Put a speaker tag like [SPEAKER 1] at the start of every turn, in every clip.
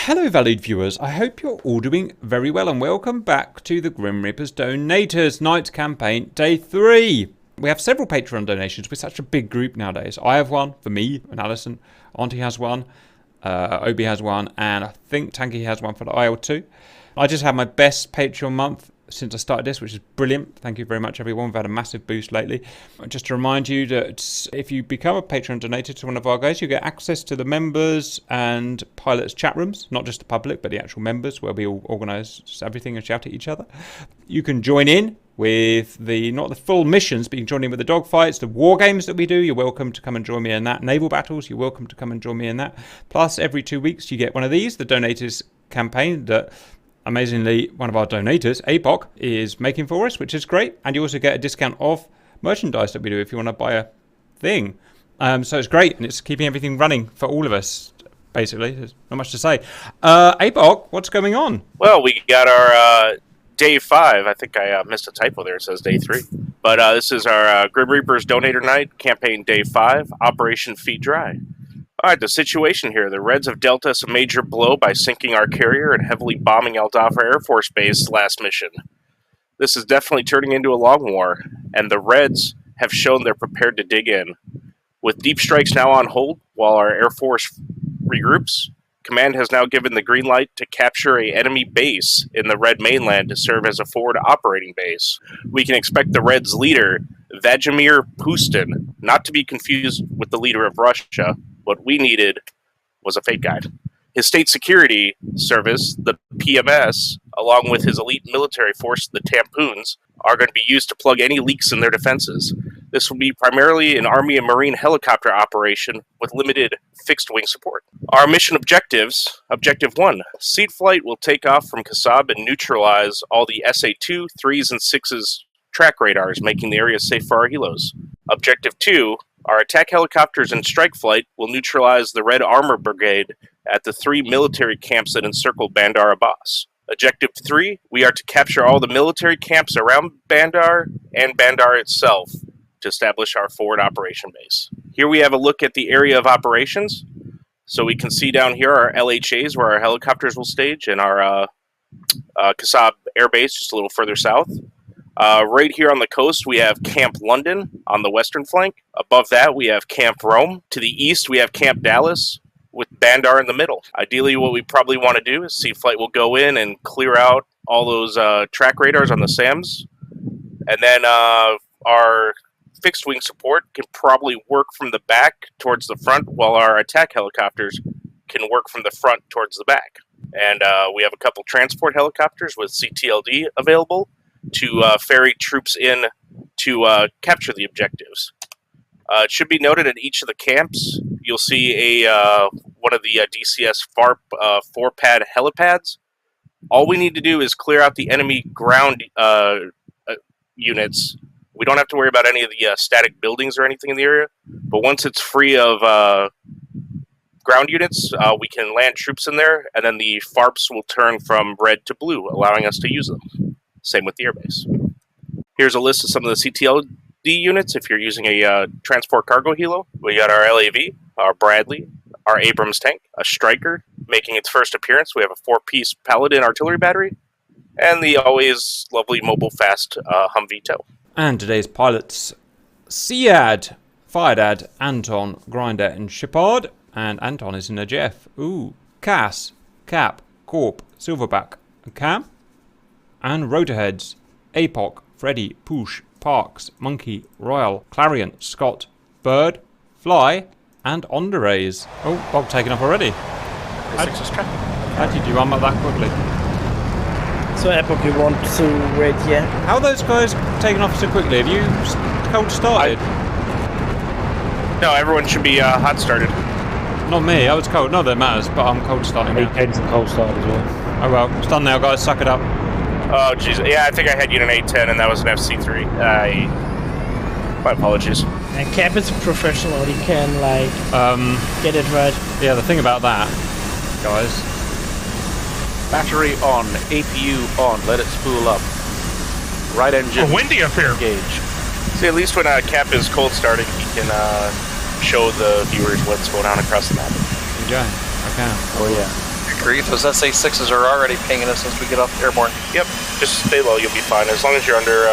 [SPEAKER 1] Hello valued viewers, I hope you're all doing very well and welcome back to the Grim Reaper's Donators Night Campaign Day 3. We have several Patreon donations. We're such a big group nowadays. I have one for me and Alison, Auntie has one, Obi has one, and I think Tanky has one for the IL2. I just had my best Patreon month since I started this, which is brilliant. Thank you very much, everyone. We've had a massive boost lately. Just to remind you that if you become a Patreon donator to one of our guys, you get access to the members and pilots chat rooms, not just the public, but the actual members, where we all organise everything and shout at each other. You can join in with not the full missions, but you can join in with the dogfights, the war games that we do. You're welcome to come and join me in that. Naval battles, you're welcome to come and join me in that. Plus, every 2 weeks, you get one of these, the Donators campaign that amazingly, one of our donators, APOC, is making for us, which is great. And you also get a discount off merchandise that we do if you want to buy a thing. So it's great, and it's keeping everything running for all of us, basically. There's not much to say. APOC, what's going on?
[SPEAKER 2] Well, we got our Day 5. I think I missed a typo there. It says Day 3. But this is our Grim Reaper's Donator Night, Campaign Day 5, Operation Feed Dry. All right, the situation here. The Reds have dealt us a major blow by sinking our carrier and heavily bombing Aldafa Air Force Base last mission. This is definitely turning into a long war, and the Reds have shown they're prepared to dig in. With deep strikes now on hold while our Air Force regroups, Command has now given the green light to capture an enemy base in the Red mainland to serve as a forward operating base. We can expect the Reds' leader, Vladimir Putin, not to be confused with the leader of Russia. What we needed was a fake guide. His state security service, the PMS, along with his elite military force, the Tampoons, are going to be used to plug any leaks in their defenses. This will be primarily an Army and Marine helicopter operation with limited fixed-wing support. Our mission objectives: Objective 1, Seed Flight will take off from Kasab and neutralize all the SA-2, 3s, and 6s track radars, making the area safe for our helos. Objective 2, our attack helicopters in strike flight will neutralize the Red Armor Brigade at the 3 military camps that encircle Bandar Abbas. Objective 3, we are to capture all the military camps around Bandar and Bandar itself to establish our forward operation base. Here we have a look at the area of operations. So we can see down here our LHAs where our helicopters will stage, and our Kasab Air Base just a little further south. Right here on the coast, we have Camp London on the western flank. Above that, we have Camp Rome. To the east, we have Camp Dallas, with Bandar in the middle. Ideally, what we probably want to do is Seed Flight will go in and clear out all those track radars on the SAMs. And then our fixed-wing support can probably work from the back towards the front, while our attack helicopters can work from the front towards the back. And we have a couple transport helicopters with CTLD available to ferry troops in to capture the objectives. It should be noted at each of the camps, you'll see one of the DCS FARP 4-pad helipads. All we need to do is clear out the enemy ground units. We don't have to worry about any of the static buildings or anything in the area, but once it's free of ground units, we can land troops in there, and then the FARPs will turn from red to blue, allowing us to use them. Same with the airbase. Here's a list of some of the CTLD units if you're using a transport cargo helo. We got our LAV, our Bradley, our Abrams tank, a Striker making its first appearance. We have a 4-piece Paladin artillery battery, and the always lovely mobile fast Humvee tow.
[SPEAKER 1] And today's pilots: Siad, Firedad, Anton, Grinder, and Shepard. And Anton is in a Jeff. Ooh. Cass, Cap, Corp, Silverback, and Cam. And Rotorheads: APOC, Freddy, Poosh, Parks, Monkey, Royal, Clarion, Scott, Bird, Fly, and Andres. Oh, Bob taken up already.
[SPEAKER 2] How
[SPEAKER 1] did you unlock that quickly?
[SPEAKER 3] So Epoch, you want to raid here?
[SPEAKER 1] How are those guys taken off so quickly? Have you cold started?
[SPEAKER 2] No, everyone should be hot started.
[SPEAKER 1] Not me, I was cold. Not that it matters, but I'm cold starting now.
[SPEAKER 3] Weekends are cold started as well.
[SPEAKER 1] Oh well, it's done now, guys. Suck it up.
[SPEAKER 2] Oh, jeez. Yeah, I think I had Unit 810, and that was an FC3. My apologies.
[SPEAKER 3] And Cap is a professional. He can, get it right.
[SPEAKER 1] Yeah, the thing about that, guys.
[SPEAKER 4] Battery on, APU on, let it spool up. Right engine.
[SPEAKER 5] Oh, windy up here.
[SPEAKER 4] Engage.
[SPEAKER 2] See, at least when Cap is cold starting, he can show the viewers what's going on across the map.
[SPEAKER 1] Enjoy. Okay.
[SPEAKER 4] Oh, yeah.
[SPEAKER 5] Grief, those SA6s are already pinging us as we get off airborne.
[SPEAKER 2] Yep, just stay low, you'll be fine. As long as you're under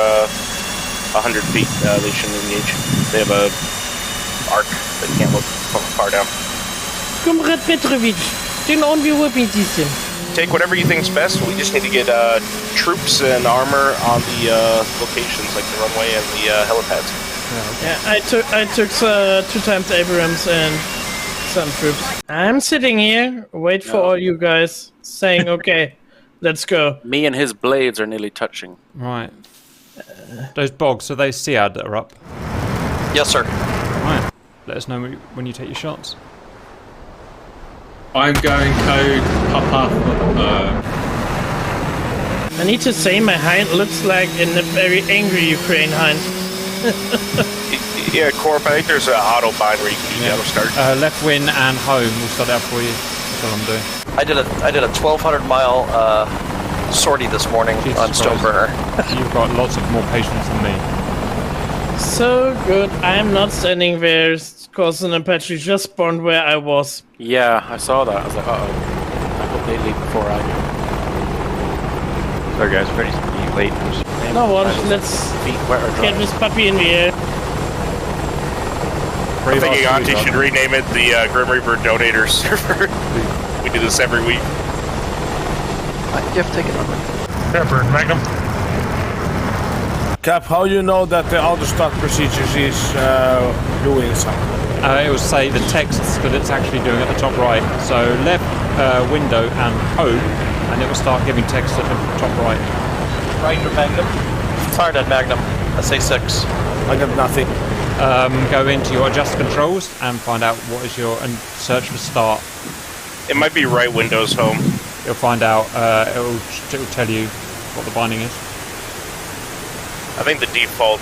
[SPEAKER 2] 100 feet, they shouldn't engage. They have a arc that can't look from far down.
[SPEAKER 3] Comrade Petrovic, turn on the whipping system.
[SPEAKER 2] Take whatever you think's best. We just need to get troops and armor on the locations, like the runway and the helipads.
[SPEAKER 3] Yeah, I took 2 times Abrams and some troops. I'm sitting here, wait for all you guys, saying, okay, let's go.
[SPEAKER 4] Me and his blades are nearly touching.
[SPEAKER 1] Right. Those bogs, are they SEAD that are up?
[SPEAKER 5] Yes, sir.
[SPEAKER 1] Right. Let us know when you take your shots.
[SPEAKER 6] I'm going code Papa.
[SPEAKER 3] I need to say my hind looks like a very angry Ukraine hind.
[SPEAKER 2] Yeah, Corp, I think there's an auto bind where you can do the auto start.
[SPEAKER 1] Left wing and home. We'll start out for you. That's what I'm doing.
[SPEAKER 5] I did a 1,200 mile sortie this morning
[SPEAKER 1] Jesus
[SPEAKER 5] on
[SPEAKER 1] Christ.
[SPEAKER 5] Stoneburner.
[SPEAKER 1] You've got lots of more patience than me.
[SPEAKER 3] So good, I'm not standing there, because an Apache just spawned where I was.
[SPEAKER 4] Yeah, I saw that. I was like, uh-oh. I hope they leave before I do.
[SPEAKER 7] Sorry guys, ready to be late.
[SPEAKER 3] No what, let's
[SPEAKER 4] Feet wet or dry.
[SPEAKER 3] get this puppy in the air.
[SPEAKER 2] I'm thinking Auntie should rename it the Grim Reaper Donator server. We do this every week.
[SPEAKER 5] Jeff, take it over.
[SPEAKER 8] Pepper, Magnum.
[SPEAKER 9] Cap, how you know that the auto start procedures is doing something?
[SPEAKER 1] It will say the text that it's actually doing at the top right. So left window and home, and it will start giving text at the top right.
[SPEAKER 5] Right or Magnum? Fired at Magnum. SA6.
[SPEAKER 9] I got nothing.
[SPEAKER 1] Go into your adjust controls and find out what is your and search for start.
[SPEAKER 2] It might be right Windows home.
[SPEAKER 1] You'll find out. It'll tell you what the binding is.
[SPEAKER 2] I think the default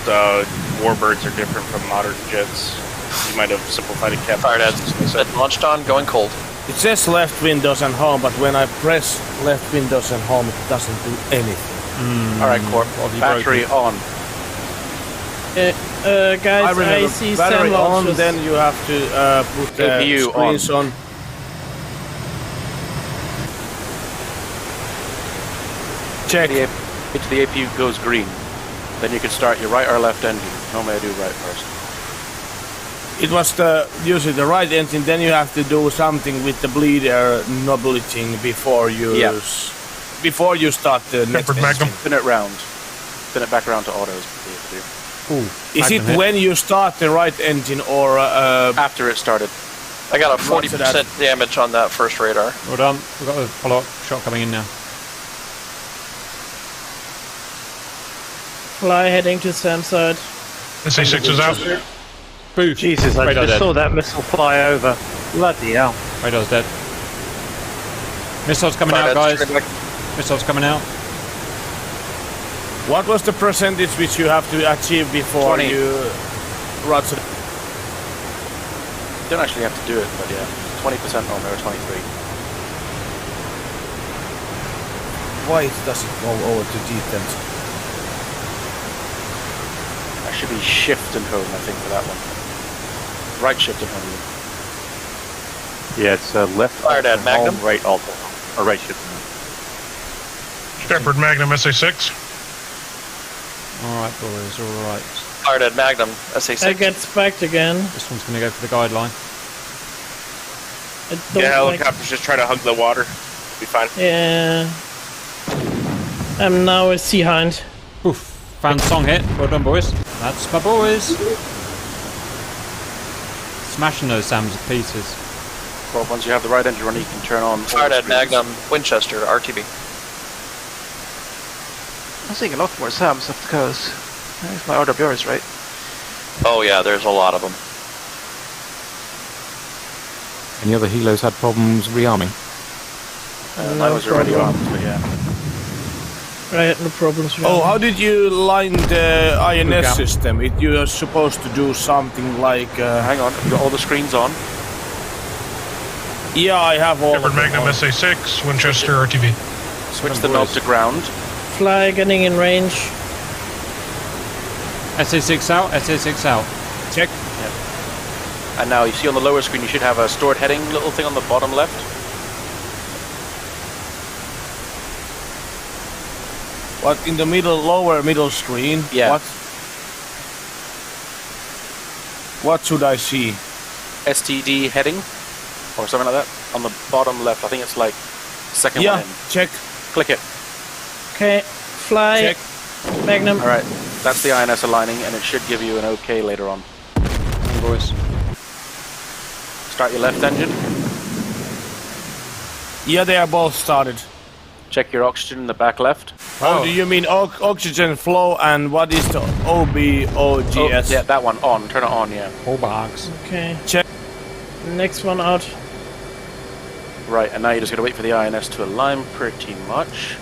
[SPEAKER 2] warbirds are different from modern jets. You might have simplified it, Cap.
[SPEAKER 5] Fired at launched on, going cold.
[SPEAKER 9] It says left Windows and home, but when I press left Windows and home, it doesn't do anything.
[SPEAKER 4] Alright, Corp. Battery on.
[SPEAKER 3] Guys, I see
[SPEAKER 9] battery
[SPEAKER 3] SAM
[SPEAKER 9] on,
[SPEAKER 3] launches.
[SPEAKER 9] then you have to put the
[SPEAKER 4] APU
[SPEAKER 9] screens on. Check.
[SPEAKER 4] If the APU goes green, then you can start your right or left engine. Normally I do right first.
[SPEAKER 9] It was usually the right engine, then you have to do something with the bleed air nobility before you before you start the next engine.
[SPEAKER 4] Spin it round. Spin it back around to autos.
[SPEAKER 9] Is it when you start the right engine or
[SPEAKER 4] after it started?
[SPEAKER 5] I got a 40% damage on that first radar.
[SPEAKER 1] Well done. We've got a follow-up shot coming in now.
[SPEAKER 3] Fly heading to SAM side.
[SPEAKER 8] SA6 is out.
[SPEAKER 1] Boo.
[SPEAKER 7] Jesus, I
[SPEAKER 1] Radar's
[SPEAKER 7] just
[SPEAKER 1] dead.
[SPEAKER 7] saw that missile fly over. Bloody hell.
[SPEAKER 1] Radar's dead. Missiles coming out, guys. Missiles coming out.
[SPEAKER 9] what was the percentage which you have to achieve before
[SPEAKER 4] 20.
[SPEAKER 9] you roger?
[SPEAKER 4] You don't actually have to do it, but yeah. 20% on there, 23.
[SPEAKER 9] Why does it go over to D10?
[SPEAKER 4] That should be shift and home, I think, for that one. Right shift and home.
[SPEAKER 7] Yeah, it's left
[SPEAKER 5] Fired at Magnum.
[SPEAKER 7] home, right alt, or right shift.
[SPEAKER 8] Shepherd Magnum SA6.
[SPEAKER 1] Alright, boys, alright.
[SPEAKER 5] Fired at Magnum. SA6.
[SPEAKER 3] I get spiked again.
[SPEAKER 1] This one's going to go for the guideline.
[SPEAKER 3] I don't
[SPEAKER 2] Yeah,
[SPEAKER 3] like-
[SPEAKER 2] helicopters just try to hug the water. Be fine.
[SPEAKER 3] Yeah. I'm now a sea hind.
[SPEAKER 1] Oof. Found song hit. Well done, boys. That's my boys. Smashing those SAMs to pieces.
[SPEAKER 4] Well, once you have the right engine running, you can turn on.
[SPEAKER 5] Fired at Magnum. Winchester. RTB.
[SPEAKER 10] I'm seeing a lot more SAMs off the coast. There's my RWRs, right?
[SPEAKER 5] Oh yeah, there's a lot of them.
[SPEAKER 7] Any other helos had problems rearming?
[SPEAKER 4] I was already on, but yeah.
[SPEAKER 3] I had no problems with
[SPEAKER 9] Oh,
[SPEAKER 3] that.
[SPEAKER 9] how did you line the INS
[SPEAKER 1] Lookout.
[SPEAKER 9] system? You are supposed to do something like...
[SPEAKER 4] Hang on, you got all the screens on.
[SPEAKER 9] yeah, I have all
[SPEAKER 8] Shepherd
[SPEAKER 9] of them
[SPEAKER 8] Magnum
[SPEAKER 9] on.
[SPEAKER 8] SA6, Winchester RTV.
[SPEAKER 4] Switch the knob to ground.
[SPEAKER 3] Fly getting in range.
[SPEAKER 1] SA6 out, SA6 out.
[SPEAKER 9] Check.
[SPEAKER 4] And now you see on the lower screen you should have a stored heading little thing on the bottom left.
[SPEAKER 9] What, in the lower middle screen?
[SPEAKER 4] Yeah.
[SPEAKER 9] What should I see?
[SPEAKER 4] STD heading or something like that on the bottom left. I think it's like second one in.
[SPEAKER 9] Check.
[SPEAKER 4] Click it.
[SPEAKER 3] Okay, fly.
[SPEAKER 9] Check.
[SPEAKER 3] Magnum.
[SPEAKER 4] All right, that's the INS aligning, and it should give you an OK later on.
[SPEAKER 1] Hey, boys.
[SPEAKER 4] Start your left engine.
[SPEAKER 9] Yeah, they are both started.
[SPEAKER 4] Check your oxygen in the back left.
[SPEAKER 9] Oh, do you mean oxygen flow and what is the OBOGS?
[SPEAKER 4] Oh, yeah, that one on. Turn it on, yeah.
[SPEAKER 1] All box.
[SPEAKER 3] Okay.
[SPEAKER 9] Check.
[SPEAKER 3] Next one out.
[SPEAKER 4] Right, and now you're just going to wait for the INS to align pretty much.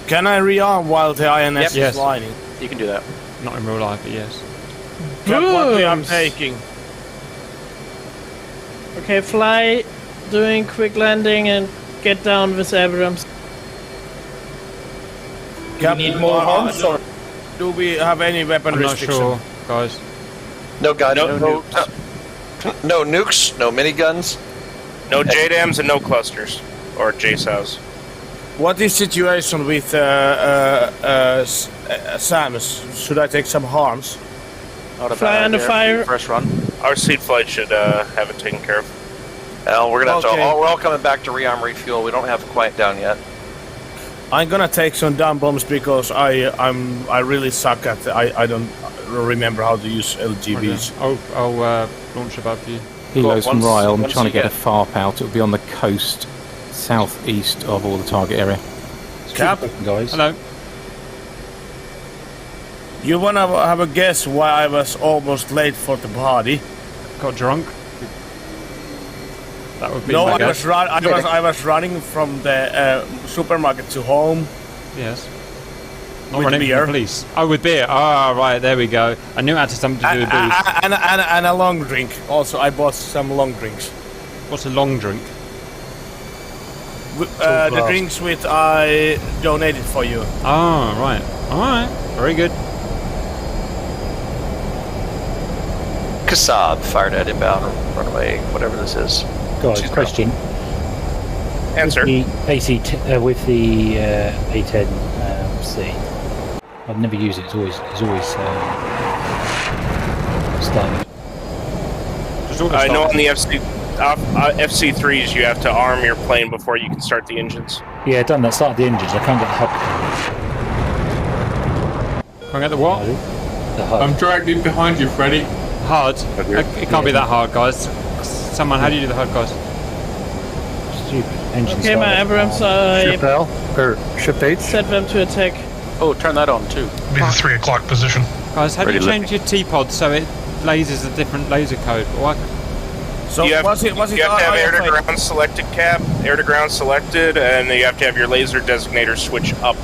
[SPEAKER 9] Can I rearm while the INS
[SPEAKER 1] Yep.
[SPEAKER 9] is lining?
[SPEAKER 4] You can do that.
[SPEAKER 1] Not in real life, but yes.
[SPEAKER 9] Check what we are
[SPEAKER 3] Booms.
[SPEAKER 9] taking.
[SPEAKER 3] Okay, fly. Doing quick landing and get down with Abrams.
[SPEAKER 9] Cap, need more arms or do we have any weapon
[SPEAKER 1] I'm not
[SPEAKER 9] restriction?
[SPEAKER 1] sure, guys.
[SPEAKER 5] No guns,
[SPEAKER 2] No
[SPEAKER 5] no nukes, no miniguns.
[SPEAKER 2] No JDAMs and no clusters. Or JSOWs.
[SPEAKER 9] What is situation with SAMs? Should I take some harms?
[SPEAKER 4] Not a
[SPEAKER 3] Fly
[SPEAKER 4] bad
[SPEAKER 3] under
[SPEAKER 4] idea.
[SPEAKER 3] fire.
[SPEAKER 4] First run.
[SPEAKER 2] Our seed flight should have it taken care of.
[SPEAKER 5] Well, we're gonna have to.
[SPEAKER 9] Okay.
[SPEAKER 5] We're all coming back to rearm refuel. We don't have quiet down yet.
[SPEAKER 9] I'm gonna take some dumb bombs because I really suck at I don't remember how to use LGBs.
[SPEAKER 1] I'll launch above you.
[SPEAKER 11] Helos from
[SPEAKER 4] once-
[SPEAKER 11] Ryle. I'm
[SPEAKER 4] once
[SPEAKER 11] trying to
[SPEAKER 4] you
[SPEAKER 11] get a
[SPEAKER 4] get-
[SPEAKER 11] FARP out. It'll be on the coast, southeast of all the target area.
[SPEAKER 9] Cap,
[SPEAKER 11] Guys.
[SPEAKER 1] Hello.
[SPEAKER 9] you wanna have a guess why I was almost late for the party?
[SPEAKER 1] Got drunk. That would be
[SPEAKER 9] No,
[SPEAKER 1] my
[SPEAKER 9] I
[SPEAKER 1] guess.
[SPEAKER 9] I was running from the supermarket to home.
[SPEAKER 1] Yes. Not
[SPEAKER 9] With
[SPEAKER 1] running from
[SPEAKER 9] beer.
[SPEAKER 1] the police. Oh, with beer. Ah, right. There we go. I knew it had something to do with booze.
[SPEAKER 9] And a long drink. Also, I bought some long drinks.
[SPEAKER 1] What's a long drink?
[SPEAKER 9] The drinks which I donated for you.
[SPEAKER 1] Ah, right. All right. Very good.
[SPEAKER 5] Kasab fired at inbound runway, whatever this is.
[SPEAKER 12] Guys, question.
[SPEAKER 2] Answer.
[SPEAKER 12] The with the A10C. I've never used it. It's always starting.
[SPEAKER 2] I know on the FC3s you have to arm your plane before you can start the engines.
[SPEAKER 12] Yeah, done that. Started the engines. I can't get the HUD.
[SPEAKER 1] Can I get the what?
[SPEAKER 12] The HUD.
[SPEAKER 6] I'm directly behind you, Freddy.
[SPEAKER 1] Hard. It can't be that hard, guys. Someone, how do you do the HUD, guys?
[SPEAKER 12] Stupid. Engine
[SPEAKER 3] Okay, my Abrams, I
[SPEAKER 12] Shift H.
[SPEAKER 3] set them to attack.
[SPEAKER 4] Oh, turn that on too.
[SPEAKER 8] Be the 3 o'clock position.
[SPEAKER 1] Guys, how do you
[SPEAKER 5] Ready,
[SPEAKER 1] change your T-pod so it lasers a different laser code? What?
[SPEAKER 9] So
[SPEAKER 2] you have,
[SPEAKER 9] was it
[SPEAKER 2] you have to have air to
[SPEAKER 9] IFA?
[SPEAKER 2] ground selected, Cap. Air to ground selected, and then you have to have your laser designator switch up,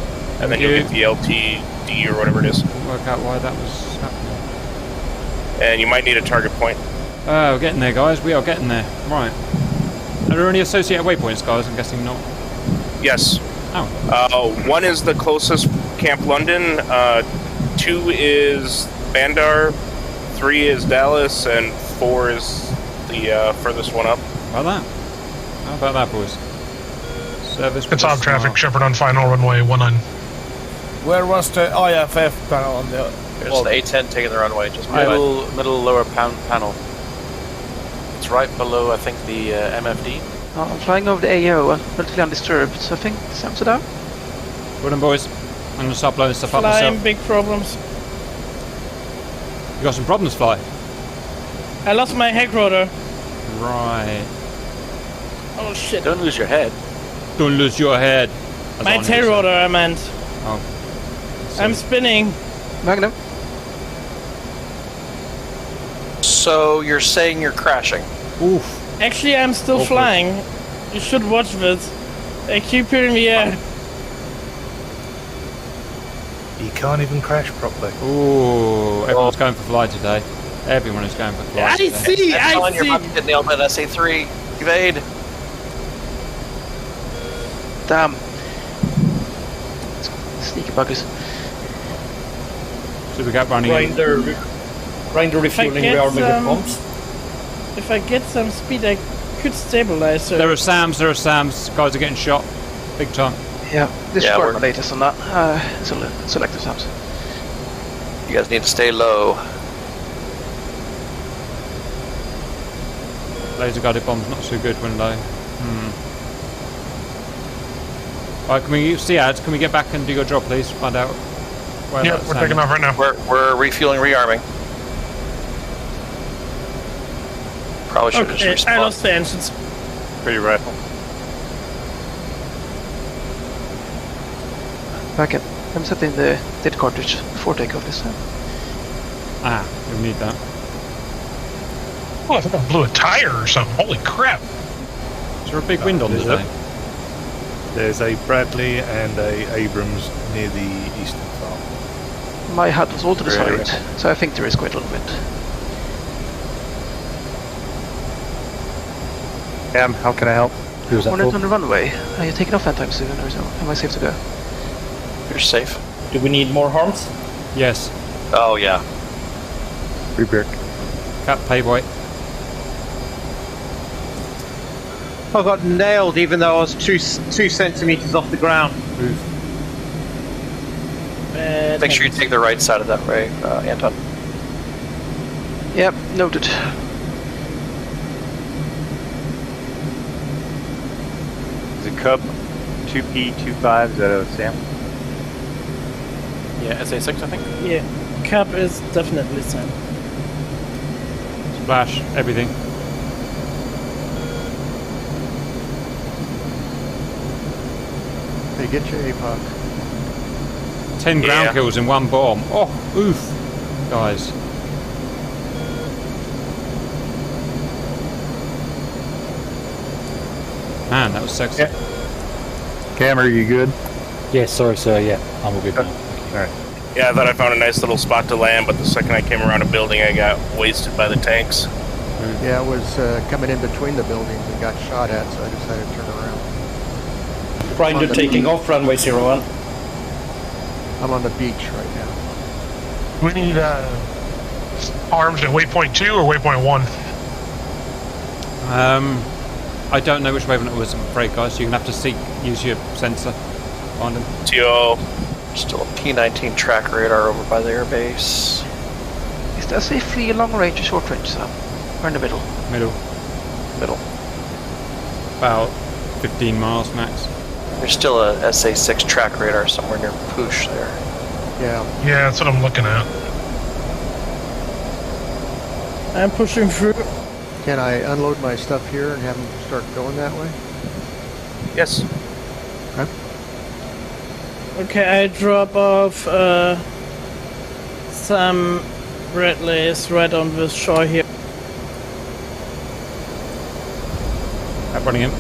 [SPEAKER 2] and then you'll get the LTD or whatever it is.
[SPEAKER 1] Work out why that was happening.
[SPEAKER 2] And you might need a target point.
[SPEAKER 1] Oh, we're getting there, guys. We are getting there. Right. Are there any associated waypoints, guys? I'm guessing not.
[SPEAKER 2] Yes.
[SPEAKER 1] Oh.
[SPEAKER 2] 1 is the closest Camp London. 2 is Bandar. 3 is Dallas, and 4 is the furthest one up.
[SPEAKER 1] How about that? How about that, boys? Service.
[SPEAKER 8] It's on traffic, Shepard on final runway 19.
[SPEAKER 9] Where was the IFF panel on the?
[SPEAKER 5] Here's the A10 taking the runway. Just below.
[SPEAKER 4] Middle lower panel. It's right below, I think, the MFD.
[SPEAKER 10] I'm flying over the AO, relatively undisturbed, so I think Sam's it out.
[SPEAKER 1] Well done, boys. I'm going to start blowing stuff up
[SPEAKER 3] Flying,
[SPEAKER 1] myself.
[SPEAKER 3] big problems.
[SPEAKER 1] You got some problems, Fly?
[SPEAKER 3] I lost my head rotor.
[SPEAKER 1] Right.
[SPEAKER 3] Oh shit.
[SPEAKER 4] Don't lose your head.
[SPEAKER 1] Don't lose your head. That's
[SPEAKER 3] My
[SPEAKER 1] on
[SPEAKER 3] tail
[SPEAKER 1] here,
[SPEAKER 3] rotor, I meant.
[SPEAKER 1] Oh.
[SPEAKER 3] I'm spinning.
[SPEAKER 10] Magnum.
[SPEAKER 5] So you're saying you're crashing?
[SPEAKER 1] Oof.
[SPEAKER 3] Actually, I'm still flying. You should watch this. I keep it in the air.
[SPEAKER 6] You can't even crash properly.
[SPEAKER 1] Ooh. Everyone's going for Fly today. Everyone is going for Fly
[SPEAKER 3] I
[SPEAKER 1] today.
[SPEAKER 3] see,
[SPEAKER 5] That's
[SPEAKER 3] I
[SPEAKER 5] on your
[SPEAKER 3] see.
[SPEAKER 5] map, get nailed by an SA3. Evade.
[SPEAKER 10] Damn. Sneaky buggers.
[SPEAKER 1] So we got running in.
[SPEAKER 3] Grinder refueling, rearming the pumps. If I get some speed, I could stabilize her.
[SPEAKER 1] There are SAMs, Guys are getting shot. Big time.
[SPEAKER 10] Yeah, disregard my latest on that. Select the sounds.
[SPEAKER 5] You guys need to stay low.
[SPEAKER 1] Laser guided bomb's not so good when low. Alright, can we see ads? Can we get back and do your job, please? Find out where
[SPEAKER 8] Yeah,
[SPEAKER 1] that's
[SPEAKER 8] we're taking off right now.
[SPEAKER 5] We're refueling, rearming. Probably should have just
[SPEAKER 3] I
[SPEAKER 5] respawned.
[SPEAKER 3] lost the engines.
[SPEAKER 7] Pretty rifle.
[SPEAKER 10] Back in. I'm setting the dead cartridge before takeoff this time.
[SPEAKER 1] We need that.
[SPEAKER 8] Oh, I think I blew a tire or something. Holy crap.
[SPEAKER 1] Is there a big wind on today?
[SPEAKER 6] There's a Bradley and a Abrams near the eastern farm.
[SPEAKER 10] My HUD was all to the
[SPEAKER 7] Really?
[SPEAKER 10] side, so I think there is quite a little bit.
[SPEAKER 7] Cam, how can I help?
[SPEAKER 12] Who was that
[SPEAKER 10] Hornet
[SPEAKER 12] for?
[SPEAKER 10] on the runway. Are you taking off anytime soon, or so? Am I safe to go?
[SPEAKER 5] You're safe.
[SPEAKER 3] Do we need more harms?
[SPEAKER 1] Yes.
[SPEAKER 5] Oh, yeah.
[SPEAKER 7] Rebrick.
[SPEAKER 1] Cap payboy.
[SPEAKER 13] I got nailed even though I was 2 centimeters off the ground.
[SPEAKER 5] Make sure you take the right side of that way, Anton.
[SPEAKER 10] Yep, noted.
[SPEAKER 7] Is it Cub 2P25? Is that a Sam?
[SPEAKER 4] Yeah, SA6, I think.
[SPEAKER 3] Yeah, cap is definitely Sam.
[SPEAKER 1] Splash. Everything.
[SPEAKER 6] Hey, get your APOC.
[SPEAKER 1] 10 ground kills in one bomb. Oh, oof. Guys. Man, that was sexy.
[SPEAKER 7] Cam, are you good?
[SPEAKER 12] Yeah, sorry, sir. Yeah, I'm all good now.
[SPEAKER 7] Alright.
[SPEAKER 2] Yeah, I thought I found a nice little spot to land, but the second I came around a building, I got wasted by the tanks.
[SPEAKER 6] Yeah, I was coming in between the buildings and got shot at, so I decided to turn around.
[SPEAKER 3] Grinder taking off runway 01.
[SPEAKER 6] I'm on the beach right now.
[SPEAKER 8] We need arms at waypoint 2 or waypoint 1?
[SPEAKER 1] I don't know which wavelength it was, I'm afraid, guys. You're going to have to use your sensor. Find them.
[SPEAKER 2] TO.
[SPEAKER 5] Still a P-19 track radar over by the airbase.
[SPEAKER 10] Is that safely long range or short range, Sam? Or in the middle?
[SPEAKER 1] Middle.
[SPEAKER 10] Middle.
[SPEAKER 1] About 15 miles max.
[SPEAKER 5] There's still a SA6 track radar somewhere near Poosh there.
[SPEAKER 6] Yeah.
[SPEAKER 8] Yeah, that's what I'm looking at.
[SPEAKER 3] I'm pushing through.
[SPEAKER 6] Can I unload my stuff here and have them start going that way?
[SPEAKER 2] Yes.
[SPEAKER 6] Okay.
[SPEAKER 3] Okay, I drop off some Bradleys right on the shore here.
[SPEAKER 1] I'm running in.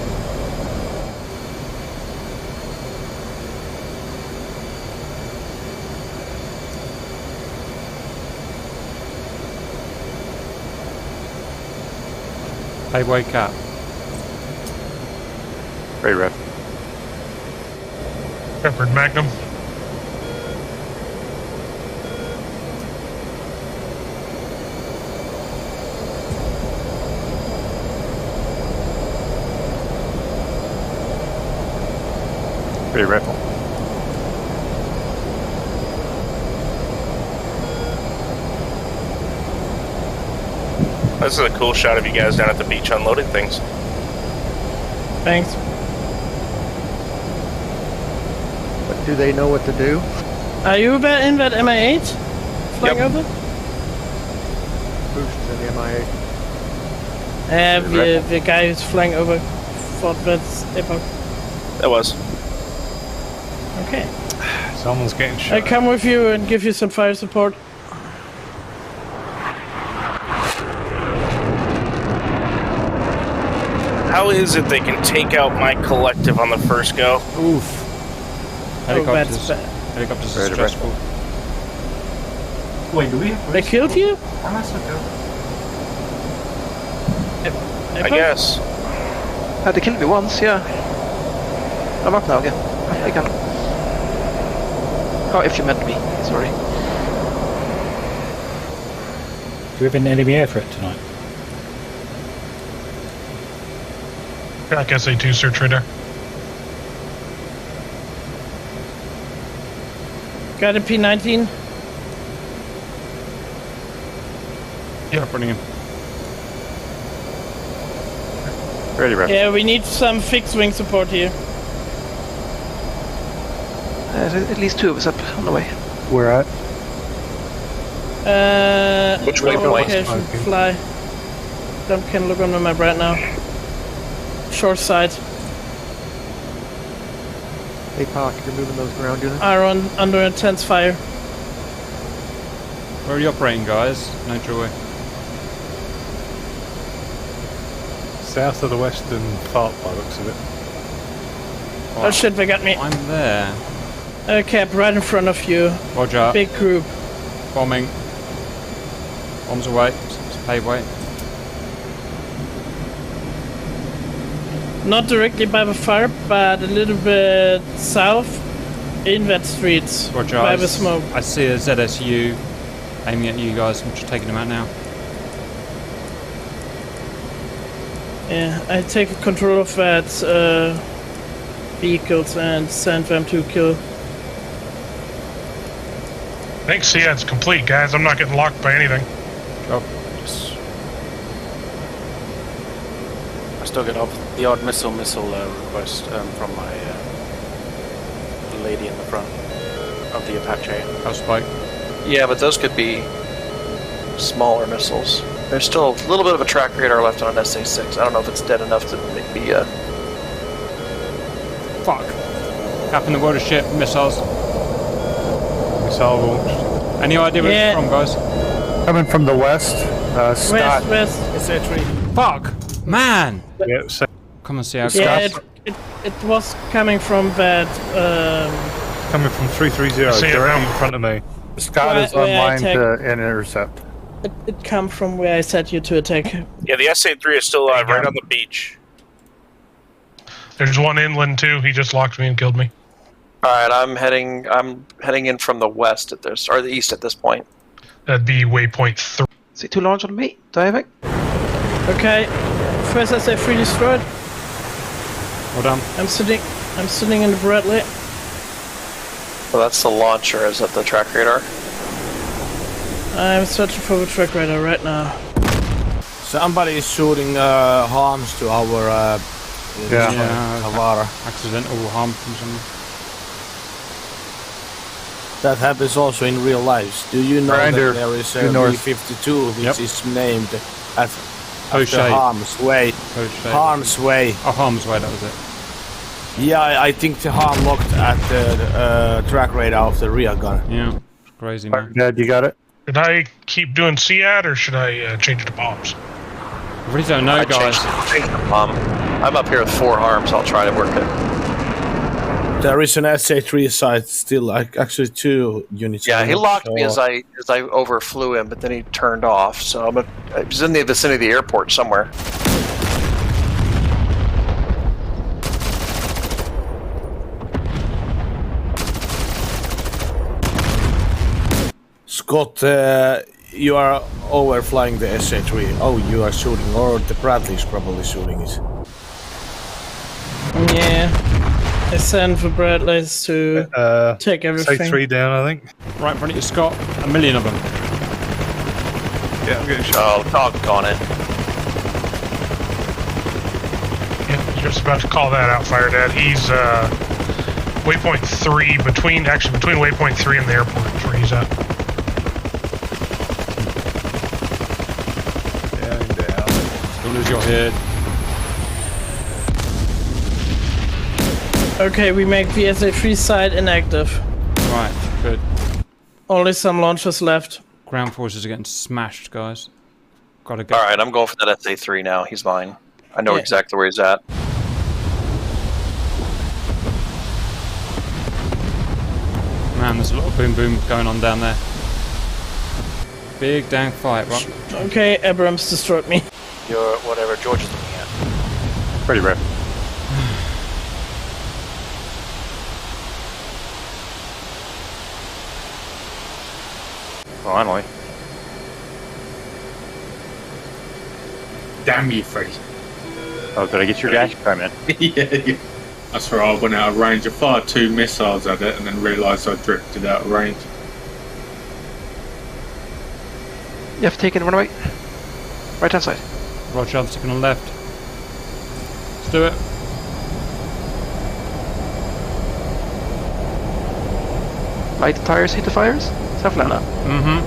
[SPEAKER 1] Payboy cap.
[SPEAKER 7] Great ref.
[SPEAKER 8] Peppered Magnum.
[SPEAKER 7] Great rifle.
[SPEAKER 2] This is a cool shot of you guys down at the beach unloading things.
[SPEAKER 3] Thanks.
[SPEAKER 6] But do they know what to do?
[SPEAKER 3] Are you in that MI8? Flying over?
[SPEAKER 6] Boost in the MIA.
[SPEAKER 3] The guy who's flying over Fort Vets Depot.
[SPEAKER 2] That was.
[SPEAKER 3] Okay.
[SPEAKER 6] Someone's getting
[SPEAKER 3] I
[SPEAKER 6] shot.
[SPEAKER 3] come with you and give you some fire support.
[SPEAKER 2] How is it they can take out my collective on the first go?
[SPEAKER 1] Oof. Helicopters.
[SPEAKER 3] That's bad.
[SPEAKER 1] Helicopters are
[SPEAKER 7] Right,
[SPEAKER 1] stressful.
[SPEAKER 13] Wait, do we have...
[SPEAKER 3] They killed you?
[SPEAKER 13] Am I so good?
[SPEAKER 2] I guess.
[SPEAKER 10] They killed me once, yeah. I'm up now again. I can. Oh, if you meant me. Sorry.
[SPEAKER 12] Do we have an enemy air threat tonight?
[SPEAKER 8] Track SA2 search radar.
[SPEAKER 3] Got a P19.
[SPEAKER 8] Yeah,
[SPEAKER 1] bring him.
[SPEAKER 7] Ready, rep.
[SPEAKER 3] Yeah, we need some fixed wing support here.
[SPEAKER 10] There's at least 2 of us up on the way.
[SPEAKER 6] We're at.
[SPEAKER 5] Which way do I
[SPEAKER 3] location, fly. Can look on the map right now. Short side.
[SPEAKER 10] Hey, Park, you're moving those ground units.
[SPEAKER 3] Are under intense fire.
[SPEAKER 1] Where are you operating, guys? No joy.
[SPEAKER 6] South of the western fart by the looks of it.
[SPEAKER 3] Oh shit, they got me.
[SPEAKER 1] I'm there.
[SPEAKER 3] Cap right in front of you.
[SPEAKER 1] Roger.
[SPEAKER 3] Big group.
[SPEAKER 1] Bombing. Bombs away. It's pave way.
[SPEAKER 3] Not directly by the fire, but a little bit south in that street.
[SPEAKER 1] Roger.
[SPEAKER 3] By the smoke.
[SPEAKER 1] I see a ZSU aiming at you guys. I'm just taking them out now.
[SPEAKER 3] Yeah, I take control of that vehicles and send them to kill.
[SPEAKER 8] I think CAD's complete, guys. I'm not getting locked by anything.
[SPEAKER 1] Oh,
[SPEAKER 4] I still get the odd missile request from my lady in the front of the Apache.
[SPEAKER 1] House spike.
[SPEAKER 5] Yeah, but those could be smaller missiles. There's still a little bit of a track radar left on an SA-6. I don't know if it's dead enough to make me,
[SPEAKER 1] Fuck. Cap in the water ship, missiles.
[SPEAKER 6] Missile launched.
[SPEAKER 1] Any idea where it's from, guys?
[SPEAKER 6] Coming from the west. Scott.
[SPEAKER 3] West.
[SPEAKER 9] SA-3.
[SPEAKER 1] Fuck! Man!
[SPEAKER 6] Yeah, so
[SPEAKER 1] Come and see how
[SPEAKER 3] Yeah, it was coming from that.
[SPEAKER 6] coming from 330,
[SPEAKER 8] See it
[SPEAKER 6] directly
[SPEAKER 8] now.
[SPEAKER 6] in front of me.
[SPEAKER 7] Scott is
[SPEAKER 3] Where I
[SPEAKER 7] online
[SPEAKER 3] attack-
[SPEAKER 7] to intercept.
[SPEAKER 3] It come from where I set you to attack.
[SPEAKER 2] Yeah, the SA-3 is still alive right on the beach.
[SPEAKER 8] There's one inland too. He just locked me and killed me.
[SPEAKER 5] Alright, I'm heading in from the west at this, or the east at this point.
[SPEAKER 8] That'd be waypoint 3.
[SPEAKER 10] Is it too large on me? Diving?
[SPEAKER 3] Okay, first SA-3 destroyed.
[SPEAKER 1] Well done.
[SPEAKER 3] I'm sitting in the Bradley.
[SPEAKER 5] So that's the launcher, is that the track radar?
[SPEAKER 3] I'm searching for the track radar right now.
[SPEAKER 9] Somebody is shooting harms to our Havara.
[SPEAKER 1] Accidental harm from someone.
[SPEAKER 9] That happens also in real life. Do you know
[SPEAKER 7] Grinder,
[SPEAKER 9] that there is a
[SPEAKER 7] due north.
[SPEAKER 9] B-52 which is named after
[SPEAKER 1] O'Shea.
[SPEAKER 9] Harm's Way?
[SPEAKER 1] O'Shea.
[SPEAKER 9] Harm's Way.
[SPEAKER 1] Oh, Harm's Way, that was it.
[SPEAKER 9] Yeah, I think the harm looked at the track radar of the rear gun.
[SPEAKER 1] Yeah, crazy man.
[SPEAKER 7] Dad, you got it?
[SPEAKER 8] Should I keep doing CAD or should I change it to bombs?
[SPEAKER 1] I really don't know, guys.
[SPEAKER 5] Changed the bomb. I'm up here with 4 harms. I'll try to work it.
[SPEAKER 9] There is an SA-3 site still, like actually 2 units.
[SPEAKER 5] Yeah, he locked me
[SPEAKER 9] so-
[SPEAKER 5] as I overflew him, but then he turned off. So I was in the vicinity of the airport somewhere.
[SPEAKER 9] Scott, you are overflying the SA-3. Oh, you are shooting, or the Bradley is probably shooting it.
[SPEAKER 3] Yeah, I sent for Bradleys to take everything.
[SPEAKER 6] Say 3 down, I think.
[SPEAKER 1] Right in front of you, Scott. A million of them.
[SPEAKER 6] Yeah, I'm getting shot.
[SPEAKER 5] Oh, doggone it.
[SPEAKER 8] Yeah, just about to call that out, Fire Dad. He's waypoint 3 between waypoint 3 and the airport is where he's at.
[SPEAKER 6] Down.
[SPEAKER 1] Don't lose your head.
[SPEAKER 3] Okay, we make the SA-3 side inactive.
[SPEAKER 1] Right, good.
[SPEAKER 3] Only some launchers left.
[SPEAKER 1] Ground forces are getting smashed, guys. Gotta go.
[SPEAKER 5] Alright, I'm going for that SA-3 now. He's mine. I know exactly where he's at.
[SPEAKER 1] Man, there's a lot of boom boom going on down there. Big dang fight, right?
[SPEAKER 3] Okay, Abrams destroyed me.
[SPEAKER 4] You're whatever George is looking at.
[SPEAKER 7] Pretty rare. Finally.
[SPEAKER 14] Damn you, Freddy.
[SPEAKER 7] Oh, did I get your dash? I meant.
[SPEAKER 14] Yeah. That's where I went out of range. I fired 2 missiles at it and then realised I drifted out of range.
[SPEAKER 10] You have to take in one away. Right hand side.
[SPEAKER 1] Roger, I'm sticking on left. Let's do it.
[SPEAKER 10] Light the tires, hit the fires. Self-land.
[SPEAKER 1] Mm-hmm.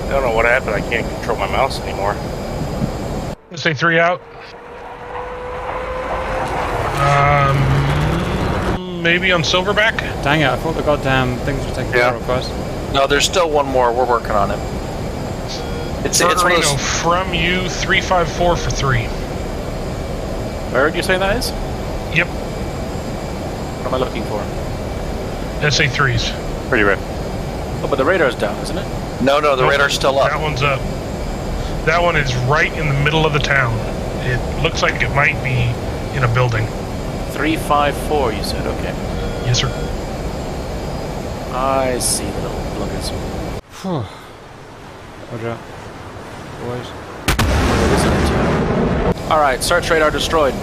[SPEAKER 2] I don't know what happened. I can't control my mouse anymore.
[SPEAKER 8] SA3 out. Maybe on Silverback?
[SPEAKER 1] Dang it, I thought the goddamn things were taken care of, guys.
[SPEAKER 5] No, there's still one more. We're working on it. It's one of
[SPEAKER 8] Reno,
[SPEAKER 5] those...
[SPEAKER 8] from you, 354 for 3.
[SPEAKER 4] Where did you say that is?
[SPEAKER 8] Yep.
[SPEAKER 4] What am I looking for?
[SPEAKER 8] SA3s.
[SPEAKER 7] Pretty red.
[SPEAKER 4] Oh, but the radar's down, isn't it?
[SPEAKER 5] No, the radar's still up.
[SPEAKER 8] That one's up. That one is right in the middle of the town. It looks like it might be in a building.
[SPEAKER 4] 354, you said, okay.
[SPEAKER 8] Yes, sir.
[SPEAKER 4] I see the little bloggers.
[SPEAKER 1] Roger. Boys.
[SPEAKER 4] Alright, search radar destroyed.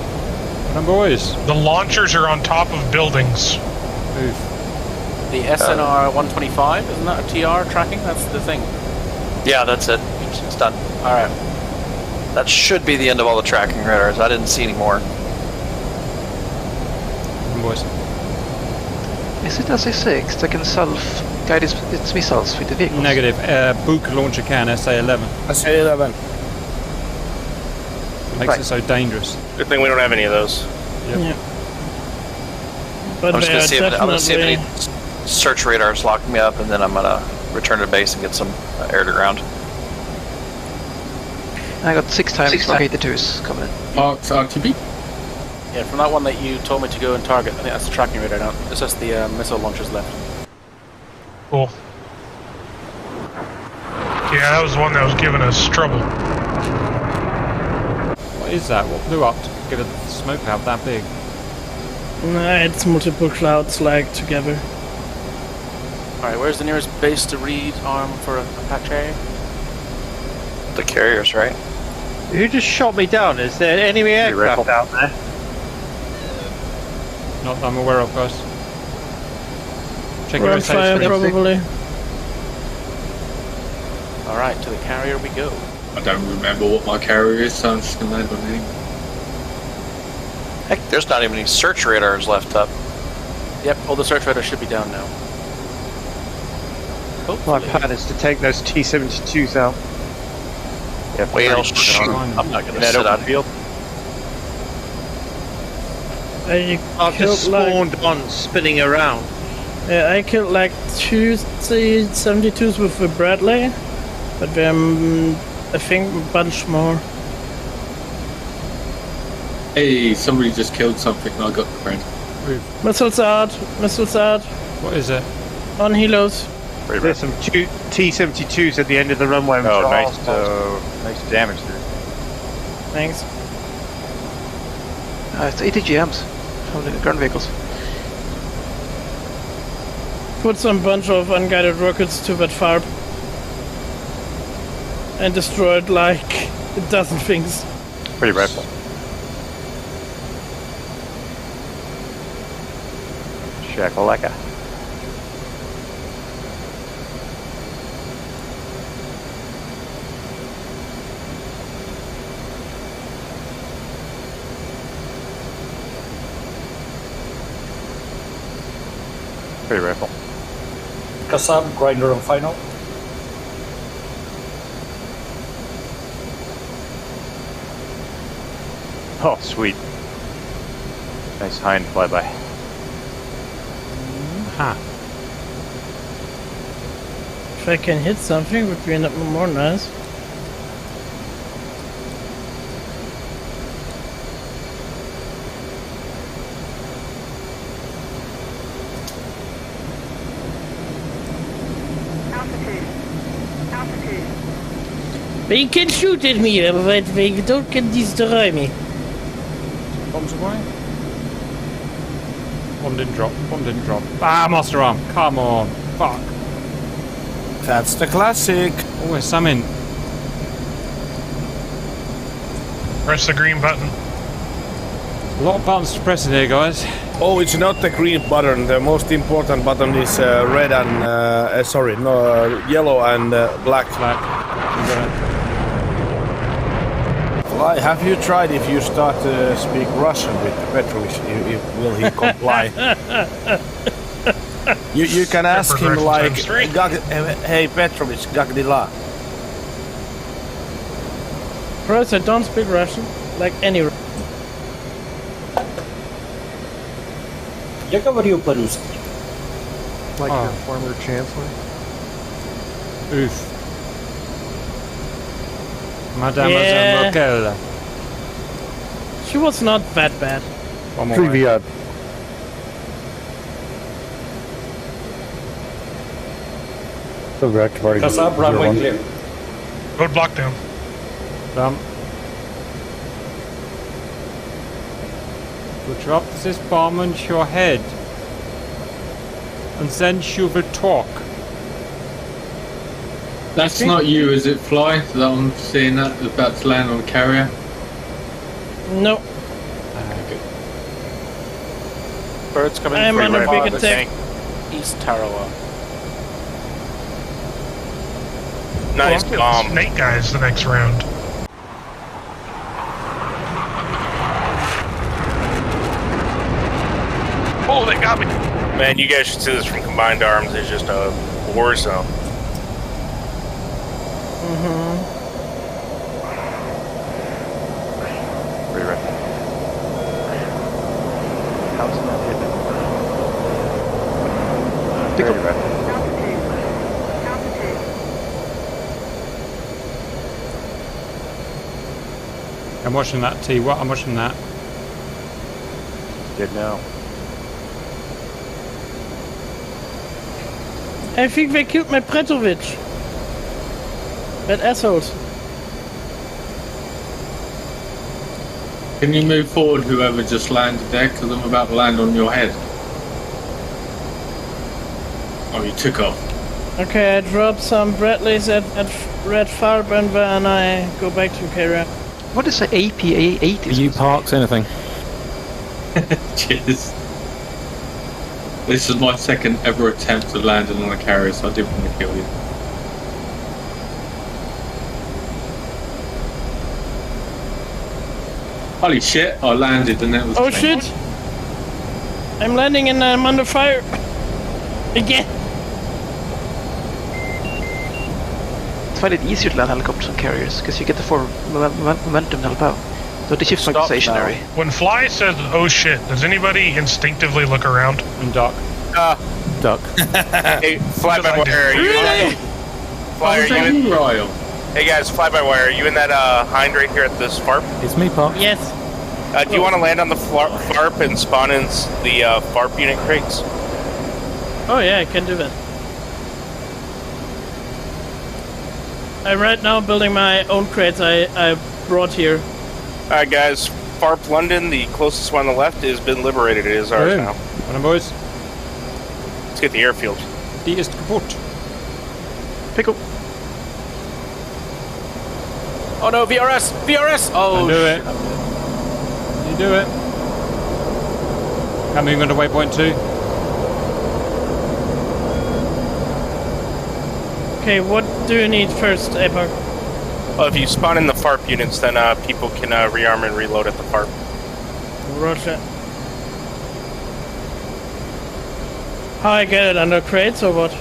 [SPEAKER 1] Come boys.
[SPEAKER 8] The launchers are on top of buildings.
[SPEAKER 1] Move.
[SPEAKER 4] The SNR 125, isn't that a TR tracking? That's the thing.
[SPEAKER 5] Yeah, that's it. It's done.
[SPEAKER 4] Alright.
[SPEAKER 5] That should be the end of all the tracking radars. I didn't see any more.
[SPEAKER 1] Come boys.
[SPEAKER 10] Is it SA6 that can self-guide its missiles with the vehicles?
[SPEAKER 1] Negative. Book launcher can, SA11.
[SPEAKER 9] SA11.
[SPEAKER 1] Makes it so dangerous.
[SPEAKER 2] Good thing we don't have any of those.
[SPEAKER 1] Yep.
[SPEAKER 3] Yeah. But
[SPEAKER 5] I'm just
[SPEAKER 3] they
[SPEAKER 5] gonna
[SPEAKER 3] are
[SPEAKER 5] see if any
[SPEAKER 3] definitely...
[SPEAKER 5] search radars lock me up, and then I'm gonna return to base and get some air to ground.
[SPEAKER 10] I got 6 times located 2s coming in.
[SPEAKER 14] RTB?
[SPEAKER 4] Yeah, from that one that you told me to go and target, I think that's the tracking radar now. It's just the missile launchers left.
[SPEAKER 8] Cool. Yeah, that was the one that was giving us trouble.
[SPEAKER 1] What is that? What blew up to give a smoke cloud that big?
[SPEAKER 3] Nah, it's multiple clouds like together.
[SPEAKER 4] Alright, where's the nearest base to read arm for Apache?
[SPEAKER 5] The carriers, right?
[SPEAKER 13] Who just shot me down? Is there enemy aircraft out there?
[SPEAKER 1] Not that I'm aware of, guys. Check your
[SPEAKER 3] Run fire, probably.
[SPEAKER 4] Alright, to the carrier we go.
[SPEAKER 14] I don't remember what my carrier is, so I'm just going to land on him.
[SPEAKER 5] Heck, there's not even any search radars left up.
[SPEAKER 4] Yep, all the search radars should be down now.
[SPEAKER 13] My plan is to take those T-72s out.
[SPEAKER 7] Yeah,
[SPEAKER 5] Well, shoot. I'm not going to sit out here.
[SPEAKER 13] I've just spawned on spinning around.
[SPEAKER 3] Yeah, I killed like 2 T-72s with the Bradley, but I think a bunch more.
[SPEAKER 14] Hey, somebody just killed something and I got the credit.
[SPEAKER 3] Missiles out! Missiles out!
[SPEAKER 1] What is it?
[SPEAKER 3] On helos.
[SPEAKER 13] There's some T-72s at the end of the runway.
[SPEAKER 7] Oh, nice damage there.
[SPEAKER 3] Thanks.
[SPEAKER 10] It's ATGMs from the ground vehicles.
[SPEAKER 3] Put some bunch of unguided rockets to that farm. And destroyed like a dozen things.
[SPEAKER 7] Pretty rifle. Shakalaka. Pretty rifle.
[SPEAKER 12] Kassam, grinder on final.
[SPEAKER 7] Oh, sweet. Nice hind flyby.
[SPEAKER 1] Ha.
[SPEAKER 3] If I can hit something, would be more nice. They can shoot at me, but they don't can destroy me.
[SPEAKER 1] Bombs away. One didn't drop. One didn't drop. Ah, master arm. Come on. Fuck.
[SPEAKER 9] That's the classic.
[SPEAKER 1] Oh, there's some in.
[SPEAKER 8] Press the green button.
[SPEAKER 1] A lot of buttons to press in here, guys.
[SPEAKER 9] Oh, it's not the green button. The most important button is red and yellow and black. Fly, have you tried if you start to speak Russian with Petrovich? Will he comply? you can ask him like, "Hey Petrovich, как дела?"
[SPEAKER 3] Bros, I don't speak Russian like any.
[SPEAKER 15] Я говорю по-русски.
[SPEAKER 16] Like your former chancellor?
[SPEAKER 1] Oof. Mademoiselle Merkel.
[SPEAKER 3] She was not that bad.
[SPEAKER 16] Trivia. So correct, Marty.
[SPEAKER 8] Roadblock down.
[SPEAKER 1] We'll drop this bomb on your head. And then you will talk.
[SPEAKER 14] That's not you, is it, Fly? That I'm seeing that about to land on the carrier?
[SPEAKER 3] No.
[SPEAKER 4] Good. Birds coming
[SPEAKER 3] I'm
[SPEAKER 4] for you
[SPEAKER 3] on a
[SPEAKER 4] right
[SPEAKER 3] big
[SPEAKER 4] above us.
[SPEAKER 3] attack.
[SPEAKER 4] East Tarawa.
[SPEAKER 2] Nice bomb.
[SPEAKER 8] Snake guys the next round. Oh, they got me.
[SPEAKER 2] Man, you guys should see this from Combined Arms. It's just a war zone.
[SPEAKER 4] Pretty right. How's that hitting? Very right.
[SPEAKER 1] I'm watching that, T. What? I'm watching that.
[SPEAKER 4] Good now.
[SPEAKER 3] I think they killed my Petrovich. That assholes.
[SPEAKER 14] Can you move forward, whoever just landed there? Because I'm about to land on your head. Oh, you took off.
[SPEAKER 3] Okay, I dropped some Bradleys at Red Farb and then I go back to Kara.
[SPEAKER 10] What is the APA 80?
[SPEAKER 11] You parks anything?
[SPEAKER 14] Cheers. This is my second ever attempt at landing on a carrier, so I didn't want to kill you. Holy shit, I landed and it was...
[SPEAKER 3] Oh shit! I'm landing and I'm under fire. Again!
[SPEAKER 10] I find it easier to land helicopters on carriers, because you get the forward momentum to help out. So they shift like stationary.
[SPEAKER 8] When Fly says, oh shit, does anybody instinctively look around?
[SPEAKER 1] And duck.
[SPEAKER 11] Duck.
[SPEAKER 2] Hey, Fly by wire, are you in Fly, are you in? Hey guys, Fly by wire, are you in that hind right here at this FARP?
[SPEAKER 11] It's me, Park.
[SPEAKER 3] Yes.
[SPEAKER 2] Do you want to land on the FARP and spawn in the FARP unit crates?
[SPEAKER 3] Oh yeah, I can do that. I'm right now building my own crates I brought here.
[SPEAKER 2] Alright guys, FARP London, the closest one on the left, has been liberated. It is ours now.
[SPEAKER 1] Come on, boys.
[SPEAKER 2] Let's get the airfield.
[SPEAKER 1] Die ist kaputt.
[SPEAKER 10] Pickle.
[SPEAKER 4] Oh no, VRS! VRS! Oh,
[SPEAKER 1] do it. You do it. Coming on to waypoint 2.
[SPEAKER 3] Okay, what do you need first, Apex?
[SPEAKER 2] Well, if you spawn in the FARP units, then people can rearm and reload at the FARP.
[SPEAKER 3] Roger. How I get it, under crates or what?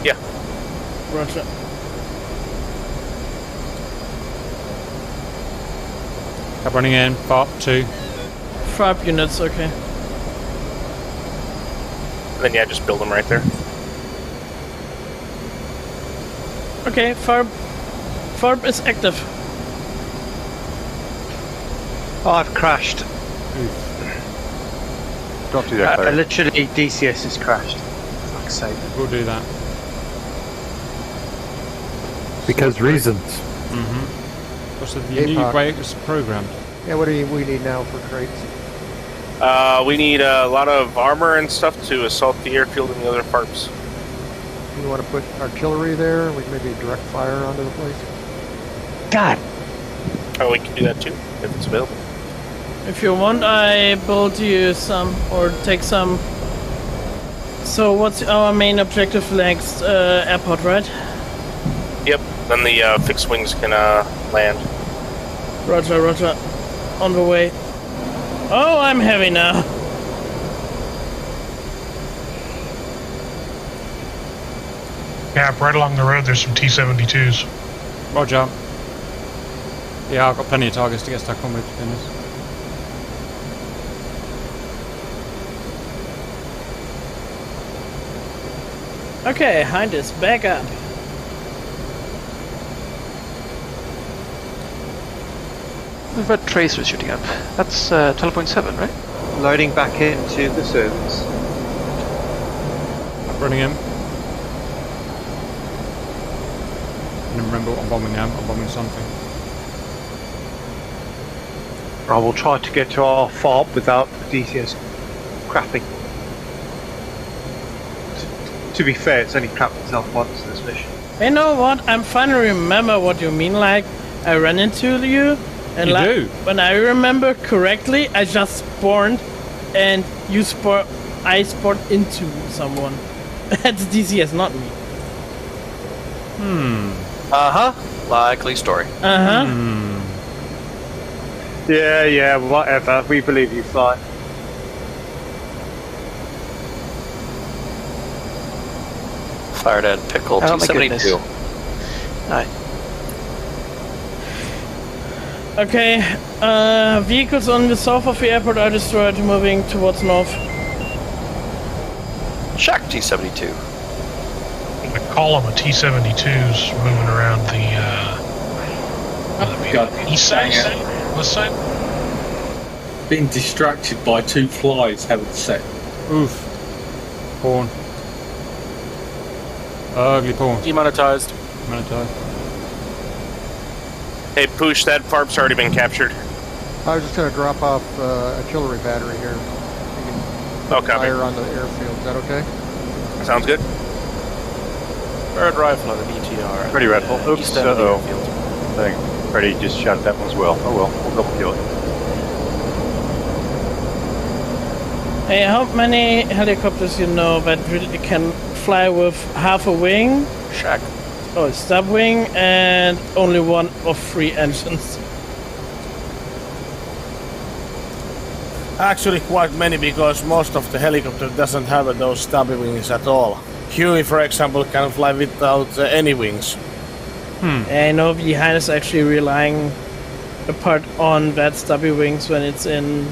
[SPEAKER 2] Yeah.
[SPEAKER 3] Roger.
[SPEAKER 1] Cap running in, FARP 2.
[SPEAKER 3] FARP units, okay.
[SPEAKER 2] And then yeah, just build them right there.
[SPEAKER 3] Okay, FARP is active.
[SPEAKER 13] Oh, I've crashed.
[SPEAKER 4] don't do that,
[SPEAKER 13] Literally, DCS has crashed. Fuck's sake.
[SPEAKER 1] We'll do that.
[SPEAKER 16] Because reasons.
[SPEAKER 1] What's the unique way it was programmed?
[SPEAKER 16] Yeah, what do we need now for crates?
[SPEAKER 2] We need a lot of armor and stuff to assault the airfield and the other FARPs.
[SPEAKER 16] You want to put artillery there? We can maybe direct fire onto the place?
[SPEAKER 13] God!
[SPEAKER 2] Oh, we can do that too, if it's available.
[SPEAKER 3] If you want, I build you some, or take some. So what's our main objective next? Airport, right?
[SPEAKER 2] Yep, then the fixed wings can land.
[SPEAKER 3] Roger, roger. On the way. Oh, I'm heavy now.
[SPEAKER 8] Yeah, right along the road there's some T-72s.
[SPEAKER 1] Roger. Yeah, I've got plenty of targets to get stuck on with, to be honest.
[SPEAKER 3] Okay, Heinz, back up.
[SPEAKER 10] We've got tracers shooting up. That's 12.7, right?
[SPEAKER 13] Loading back into the service.
[SPEAKER 1] Running in. I don't remember what I'm bombing now. I'm bombing something.
[SPEAKER 13] I will try to get to our fob without the DCS crapping. To be fair, it's only crapped itself once this mission.
[SPEAKER 3] You know what? I'm finally remember what you mean. Like I ran into you, and
[SPEAKER 1] You do?
[SPEAKER 3] when I remember correctly, I just spawned, and you I spawned into someone. That's DCS, not me.
[SPEAKER 5] Likely story.
[SPEAKER 13] Yeah, whatever. We believe you, Fly.
[SPEAKER 5] Fired at Pickle
[SPEAKER 10] Oh my
[SPEAKER 5] T-72.
[SPEAKER 10] Aye.
[SPEAKER 3] Okay, vehicles on the south of the airport are destroyed, moving towards north.
[SPEAKER 5] Check T-72.
[SPEAKER 8] I call them a T-72s moving around the east side, west side.
[SPEAKER 14] Being distracted by two flies having sex.
[SPEAKER 1] Oof. Porn. Ugly porn.
[SPEAKER 4] Demonetized.
[SPEAKER 1] Demonetized.
[SPEAKER 2] Hey, Poosh, that FARP's already been captured.
[SPEAKER 16] I was just going to drop off artillery battery here. You can fire on the airfield. Is that okay?
[SPEAKER 2] Sounds good.
[SPEAKER 4] Bird rifle on the BTR.
[SPEAKER 7] Pretty rifle. Oops,
[SPEAKER 4] East end of the airfield.
[SPEAKER 7] I think Freddy just shot that one as well. Oh well, we'll double kill it.
[SPEAKER 3] Hey, how many helicopters you know that really can fly with half a wing?
[SPEAKER 5] Check.
[SPEAKER 3] Oh, stub wing, and only one of 3 engines.
[SPEAKER 9] Actually, quite many, because most of the helicopter doesn't have those stubby wings at all. Huey, for example, can fly without any wings.
[SPEAKER 3] I know the Heinz is actually relying a part on that stubby wings when it's in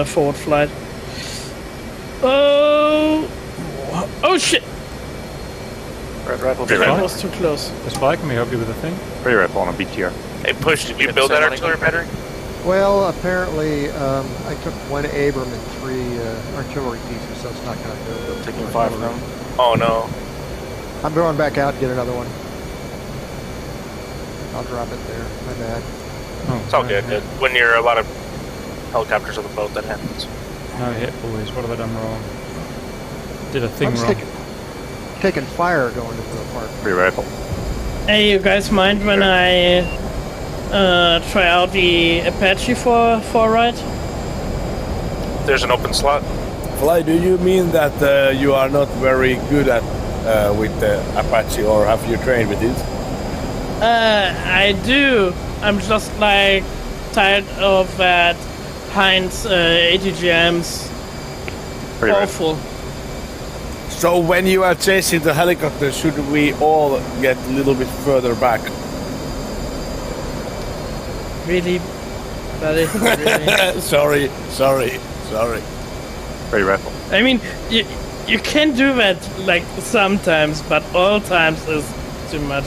[SPEAKER 3] forward flight. Oh shit!
[SPEAKER 7] Red rifle.
[SPEAKER 3] That was too close.
[SPEAKER 1] The spy, can we help you with a thing?
[SPEAKER 7] Pretty rifle on a BTR.
[SPEAKER 2] Hey, Push, did you build that artillery battery?
[SPEAKER 16] Well, apparently, I took 1 Abram and 3 artillery pieces, so it's not going to do it.
[SPEAKER 4] Taking 5 of them.
[SPEAKER 2] Oh no.
[SPEAKER 16] I'm going back out to get another one. I'll drop it there. My bad.
[SPEAKER 1] Oh,
[SPEAKER 2] It's all good. When you're a lot of helicopters on the boat, that happens.
[SPEAKER 1] No hit, boys. What have I done wrong? Did a thing
[SPEAKER 16] I'm
[SPEAKER 1] wrong.
[SPEAKER 16] taking fire going into the park.
[SPEAKER 7] Pretty rifle.
[SPEAKER 3] Hey, you guys mind when I try out the Apache for a ride?
[SPEAKER 2] There's an open slot.
[SPEAKER 9] Fly, do you mean that you are not very good at with the Apache, or have you trained with it?
[SPEAKER 3] I do. I'm just like tired of that Heinz ATGM's
[SPEAKER 7] Pretty
[SPEAKER 3] awful.
[SPEAKER 9] So when you are chasing the helicopter, should we all get a little bit further back?
[SPEAKER 3] Really, buddy. Really.
[SPEAKER 9] sorry.
[SPEAKER 7] Pretty rifle.
[SPEAKER 3] I mean, you can do that like sometimes, but all times is too much.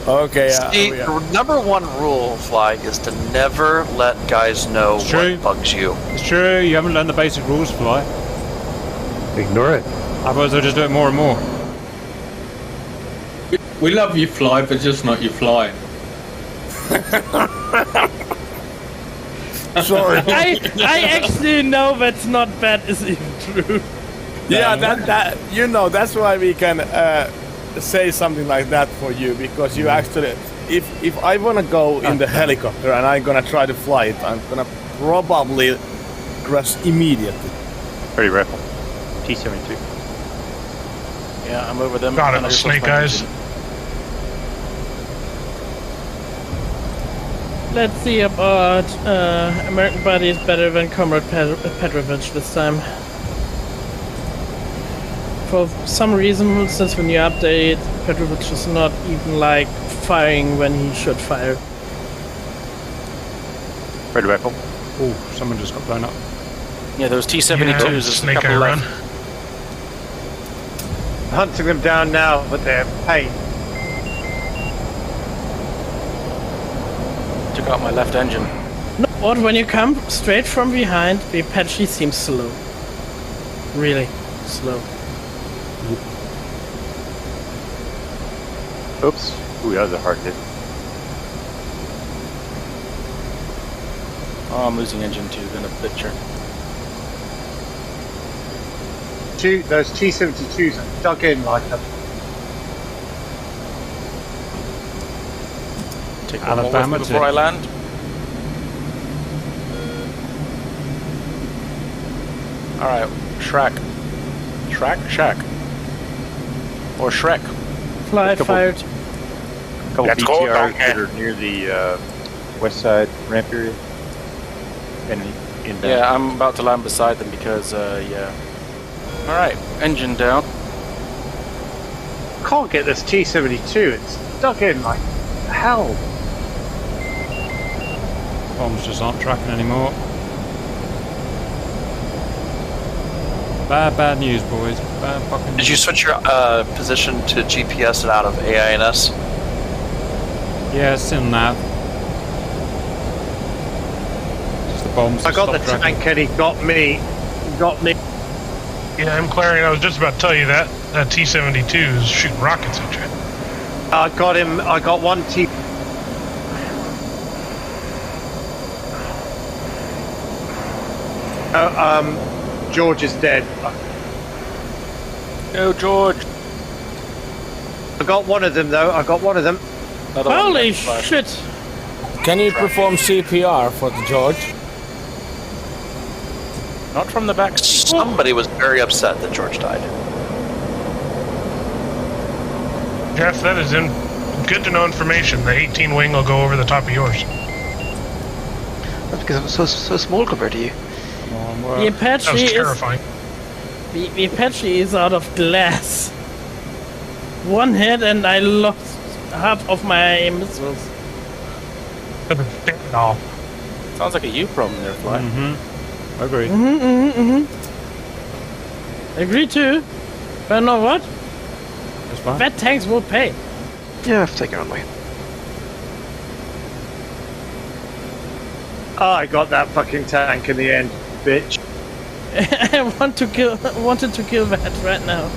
[SPEAKER 9] Okay.
[SPEAKER 5] See, the number 1 rule, Fly, is to never let guys know what bugs you.
[SPEAKER 1] It's true. You haven't learned the basic rules, Fly.
[SPEAKER 16] Ignore it.
[SPEAKER 1] Otherwise, they'll just do it more and more.
[SPEAKER 14] We love you, Fly, but just not you flying.
[SPEAKER 9] Sorry.
[SPEAKER 3] I actually know that's not bad is even true.
[SPEAKER 9] Yeah, that's why we can say something like that for you, because you actually, if I wanna go in the helicopter and I'm gonna try to fly it, I'm gonna probably crash immediately.
[SPEAKER 7] Ready rifle. T-72.
[SPEAKER 4] Yeah, I'm over them.
[SPEAKER 8] Got it, Snake Eyes.
[SPEAKER 3] Let's see about American Buddy is better than Comrade Petrovich this time. For some reason, since the new update, Petrovich is not even like firing when he should fire.
[SPEAKER 7] Ready rifle.
[SPEAKER 11] Oh, someone just got blown up.
[SPEAKER 4] Yeah, those T-72s, there's a
[SPEAKER 8] Snake
[SPEAKER 4] couple
[SPEAKER 8] Eye
[SPEAKER 4] left.
[SPEAKER 8] run.
[SPEAKER 13] Hunting them down now, but they're pain.
[SPEAKER 4] Took out my left engine.
[SPEAKER 3] No, what? When you come straight from behind, the Apache seems slow. Really slow.
[SPEAKER 7] Oops. Ooh, that was a hard hit.
[SPEAKER 4] Oh, I'm losing engine 2 in a picture.
[SPEAKER 13] Those T-72s are dug in like a...
[SPEAKER 4] Take one more with me before I land. Alright, Shrek. Shack. Or Shrek.
[SPEAKER 3] Fly fired.
[SPEAKER 7] A couple
[SPEAKER 2] That's cold,
[SPEAKER 7] BTRs
[SPEAKER 2] okay.
[SPEAKER 7] that are near the west side ramp area. And inbound.
[SPEAKER 4] Yeah, I'm about to land beside them because, yeah. Alright, engine down.
[SPEAKER 13] Can't get this T-72, it's dug in like hell.
[SPEAKER 1] Bombs just aren't tracking anymore. Bad news, boys. Bad fucking news.
[SPEAKER 5] Did you switch your position to GPS and out of AINS?
[SPEAKER 1] Yeah, it's in nav. Just the bombs.
[SPEAKER 13] I got the
[SPEAKER 1] stop tracking.
[SPEAKER 13] tank and he got me.
[SPEAKER 8] Yeah, I'm clearing. I was just about to tell you that T-72 is shooting rockets at you.
[SPEAKER 13] I got him. I got one T. George is dead.
[SPEAKER 4] Go, George.
[SPEAKER 13] I got one of them though. I got one of them.
[SPEAKER 3] Holy shit!
[SPEAKER 9] Can you perform CPR for the George?
[SPEAKER 4] Not from the back.
[SPEAKER 5] Somebody was very upset that George died.
[SPEAKER 8] Jeff, that is good to know information. The 18 wing will go over the top of yours.
[SPEAKER 10] That's because I'm so small compared to you.
[SPEAKER 3] The Apache
[SPEAKER 8] That was
[SPEAKER 3] is
[SPEAKER 8] terrifying.
[SPEAKER 3] the Apache is out of glass. One hit and I lost half of my missiles.
[SPEAKER 8] No.
[SPEAKER 4] Sounds like a U problem there, Fly.
[SPEAKER 1] Mm-hmm. Agreed.
[SPEAKER 3] Agree too. But you know what?
[SPEAKER 1] That's fine.
[SPEAKER 3] That tanks will pay.
[SPEAKER 10] Yeah, I've taken it on way.
[SPEAKER 13] I got that fucking tank in the end, bitch.
[SPEAKER 3] I wanted to kill that right now.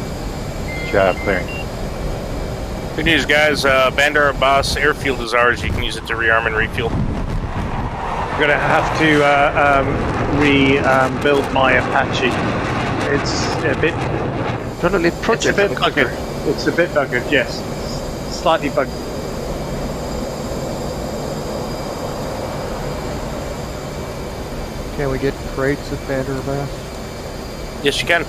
[SPEAKER 7] Job clearing.
[SPEAKER 2] Good news, guys. Bandar Abbas airfield is ours. You can use it to rearm and refuel.
[SPEAKER 13] I'm gonna have to rebuild my Apache. It's a bit.
[SPEAKER 10] Probably
[SPEAKER 13] It's a
[SPEAKER 10] project.
[SPEAKER 13] bit buggered. It's a bit buggered. Yes, slightly buggered.
[SPEAKER 16] Can we get crates at Bandar Abbas?
[SPEAKER 2] Yes, you can.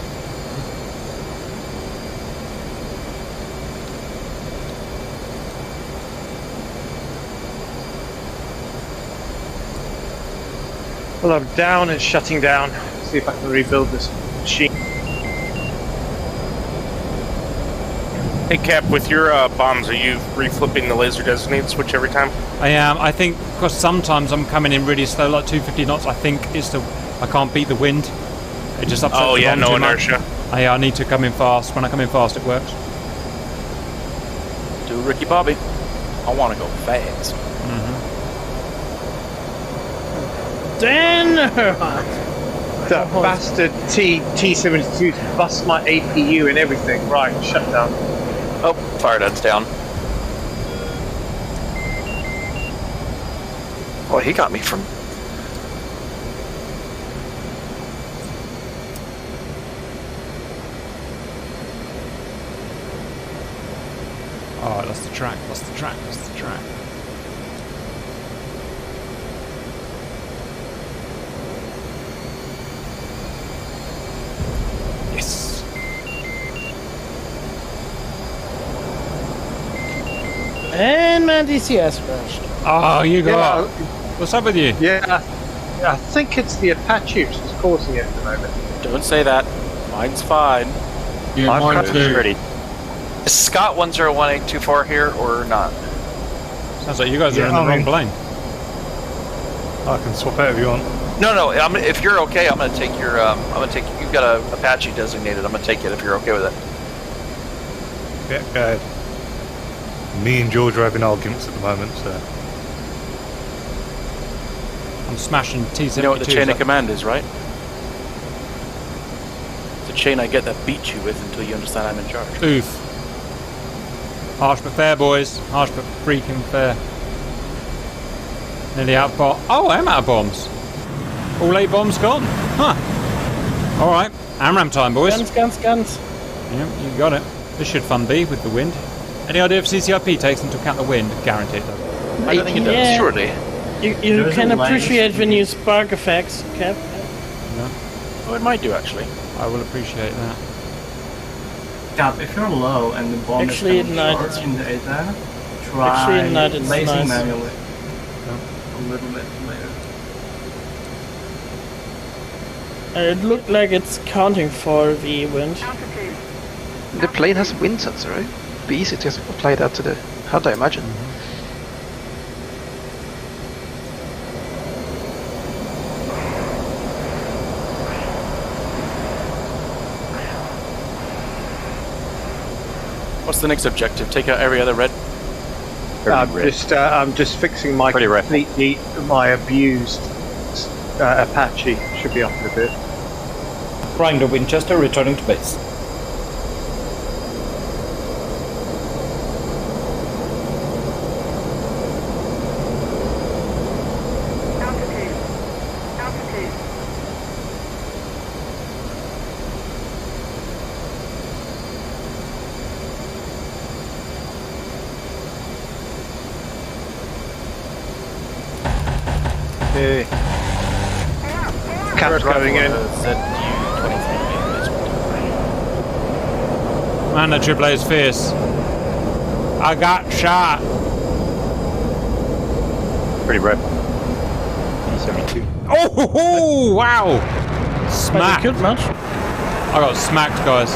[SPEAKER 13] Well, I'm down and shutting down. See if I can rebuild this machine.
[SPEAKER 2] Hey, Cap, with your bombs, are you reflipping the laser designated switch every time?
[SPEAKER 1] I am. I think because sometimes I'm coming in really slow, like 250 knots. I think it's I can't beat the wind. It just upsets
[SPEAKER 2] Oh
[SPEAKER 1] the
[SPEAKER 2] yeah,
[SPEAKER 1] bomb
[SPEAKER 2] no
[SPEAKER 1] too much.
[SPEAKER 2] inertia.
[SPEAKER 1] I need to come in fast. When I come in fast, it works.
[SPEAKER 4] Do Ricky Bobby. I want to go fast.
[SPEAKER 3] Dan!
[SPEAKER 13] That bastard T-72 bust my APU and everything. Right, shut down.
[SPEAKER 5] Oh, fire dead's down. Oh, he got me from...
[SPEAKER 1] Oh, that's the track. That's the track. That's the track.
[SPEAKER 3] And my DCS crashed.
[SPEAKER 1] Oh, you got. What's up with you?
[SPEAKER 13] Yeah, I think it's the Apache which is causing it at the moment.
[SPEAKER 4] Don't say that. Mine's fine.
[SPEAKER 7] Yeah, mine too. Ready.
[SPEAKER 5] Is Scott 101824 here or not?
[SPEAKER 1] Sounds like you guys are in the wrong plane.
[SPEAKER 6] I can swap out if you want.
[SPEAKER 5] No. If you're okay, I'm gonna take your. You've got a Apache designated. I'm gonna take it if you're okay with it.
[SPEAKER 6] Yeah, go ahead. Me and George are having arguments at the moment, so.
[SPEAKER 1] I'm smashing T-72.
[SPEAKER 4] You know what the chain of command is, right? It's a chain I get that beats you with until you understand I'm in charge.
[SPEAKER 1] Oof. Harsh but fair, boys. Harsh but freaking fair. Nearly out of bombs. Oh, I am out of bombs. All 8 bombs gone. Huh. Alright. AMRAAM time, boys.
[SPEAKER 3] Guns.
[SPEAKER 1] Yep, you got it. This should fun be with the wind. Any idea if CCRP takes into account the wind? Guaranteed though.
[SPEAKER 5] I don't think it does. Surely.
[SPEAKER 3] You can appreciate the new spark effects, Cap.
[SPEAKER 1] No.
[SPEAKER 4] Oh, it might do actually.
[SPEAKER 1] I will appreciate that.
[SPEAKER 15] Cap, if you're low and the bomb is coming short in the ATAR, try blazing manually. A little bit later.
[SPEAKER 3] It looked like it's counting for the wind.
[SPEAKER 10] The plane has a wind sensor, right? It'd be easy to just apply that to the HUD, I imagine.
[SPEAKER 4] What's the next objective? Take out every other red?
[SPEAKER 13] I'm just fixing my my abused Apache. Should be off in a bit.
[SPEAKER 12] Grinder Winchester returning to base.
[SPEAKER 13] Okay. Cap's going in.
[SPEAKER 1] Man, the AAA is fierce. I got shot.
[SPEAKER 7] Pretty red. D72.
[SPEAKER 1] Oh, wow. Smacked.
[SPEAKER 3] Good much.
[SPEAKER 1] I got smacked, guys.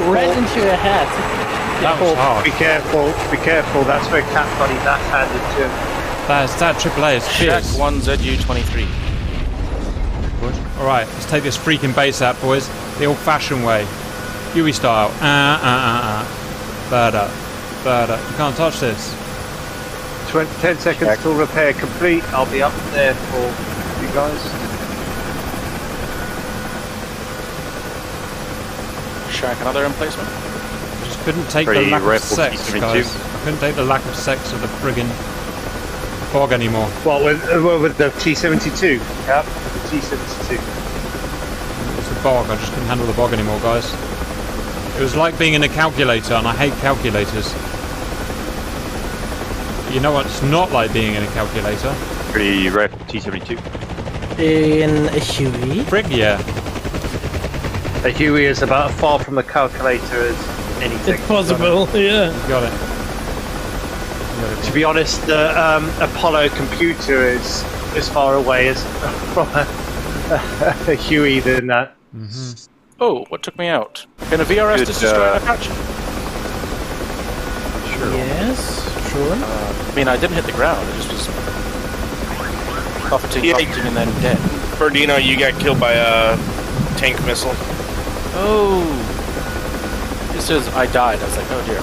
[SPEAKER 3] Right into your head.
[SPEAKER 1] That was hard.
[SPEAKER 13] Be careful, that's where Cap got his ass handed to him.
[SPEAKER 1] That AAA is fierce.
[SPEAKER 4] Check 1ZU23.
[SPEAKER 1] Alright, let's take this freaking base out, boys. The old-fashioned way. Huey style. Bird up. You can't touch this.
[SPEAKER 13] 10 seconds till repair complete. I'll be up there for you guys.
[SPEAKER 4] Shack, another emplacement?
[SPEAKER 1] Just couldn't take the lack of sex, guys. I couldn't take the lack of sex of the friggin' bog anymore.
[SPEAKER 13] What, with the T-72? Cap? The T-72.
[SPEAKER 1] It's the bog, I just couldn't handle the bog anymore, guys. It was like being in a calculator, and I hate calculators. But you know what, it's not like being in a calculator.
[SPEAKER 7] Pretty red T-72.
[SPEAKER 3] In a Huey?
[SPEAKER 1] Frig, yeah.
[SPEAKER 13] A Huey is about as far from the calculator as anything.
[SPEAKER 3] It's possible, yeah.
[SPEAKER 1] You got it.
[SPEAKER 13] To be honest, the Apollo computer is as far away as from a Huey than that.
[SPEAKER 4] Oh, what took me out? Can a VRS just destroy an Apache?
[SPEAKER 3] Sure. Yes, sure.
[SPEAKER 4] I mean, I didn't hit the ground. It just was buffeting, and then dead.
[SPEAKER 2] Bernardino, you got killed by a tank missile.
[SPEAKER 4] Oh. It says I died. I was like, oh dear.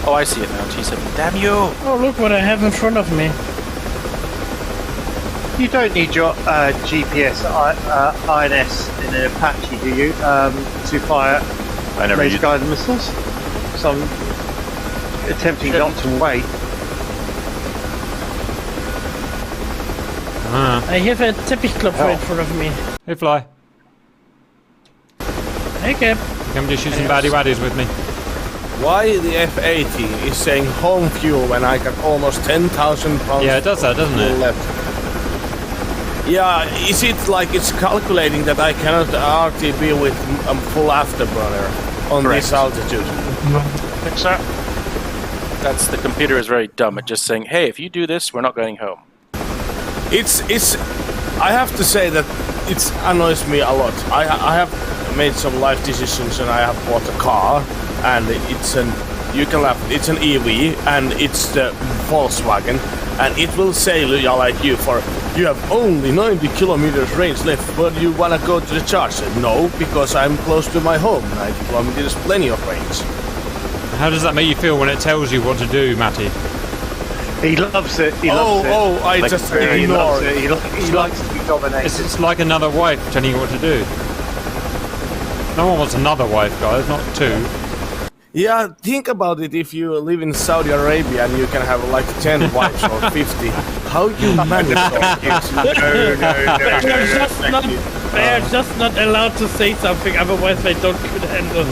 [SPEAKER 4] Oh, I see it now. T7. Damn you!
[SPEAKER 3] Oh, look what I have in front of me.
[SPEAKER 13] You don't need your GPS INS in an Apache, do you? To fire laser guided missiles? So I'm attempting not to wait.
[SPEAKER 3] I have a Teppich Club right in front of me.
[SPEAKER 1] Hey, Fly.
[SPEAKER 3] Hey, Cap.
[SPEAKER 1] Come to shoot some baddie waddies with me.
[SPEAKER 9] Why the F-80 is saying home fuel when I got almost 10,000 pounds?
[SPEAKER 1] Yeah, it does that, doesn't it?
[SPEAKER 9] Left. Yeah, is it like it's calculating that I cannot RTB with full afterburner? on this altitude.
[SPEAKER 8] Think so?
[SPEAKER 4] That's the computer is very dumb at just saying, "Hey, if you do this, we're not going home."
[SPEAKER 9] It's. I have to say that it annoys me a lot. I have made some life decisions and I have bought a car, and it's an. You can laugh. It's an EV and it's the Volkswagen, and it will say like you for. You have only 90 kilometers range left, but you wanna go to the charger? No, because I'm close to my home. 90 kilometers, plenty of range.
[SPEAKER 1] How does that make you feel when it tells you what to do, Matty?
[SPEAKER 13] He loves it. He loves it.
[SPEAKER 9] Oh, I
[SPEAKER 13] Like,
[SPEAKER 9] just
[SPEAKER 13] he
[SPEAKER 9] ignore
[SPEAKER 13] loves it. He likes to be dominated.
[SPEAKER 1] It's like another wife telling you what to do. No one wants another wife, guys, not two.
[SPEAKER 9] Yeah, think about it. If you live in Saudi Arabia and you can have like 10 wives or 50, how you manage all kids?
[SPEAKER 3] They are just not allowed to say something, otherwise they don't could handle.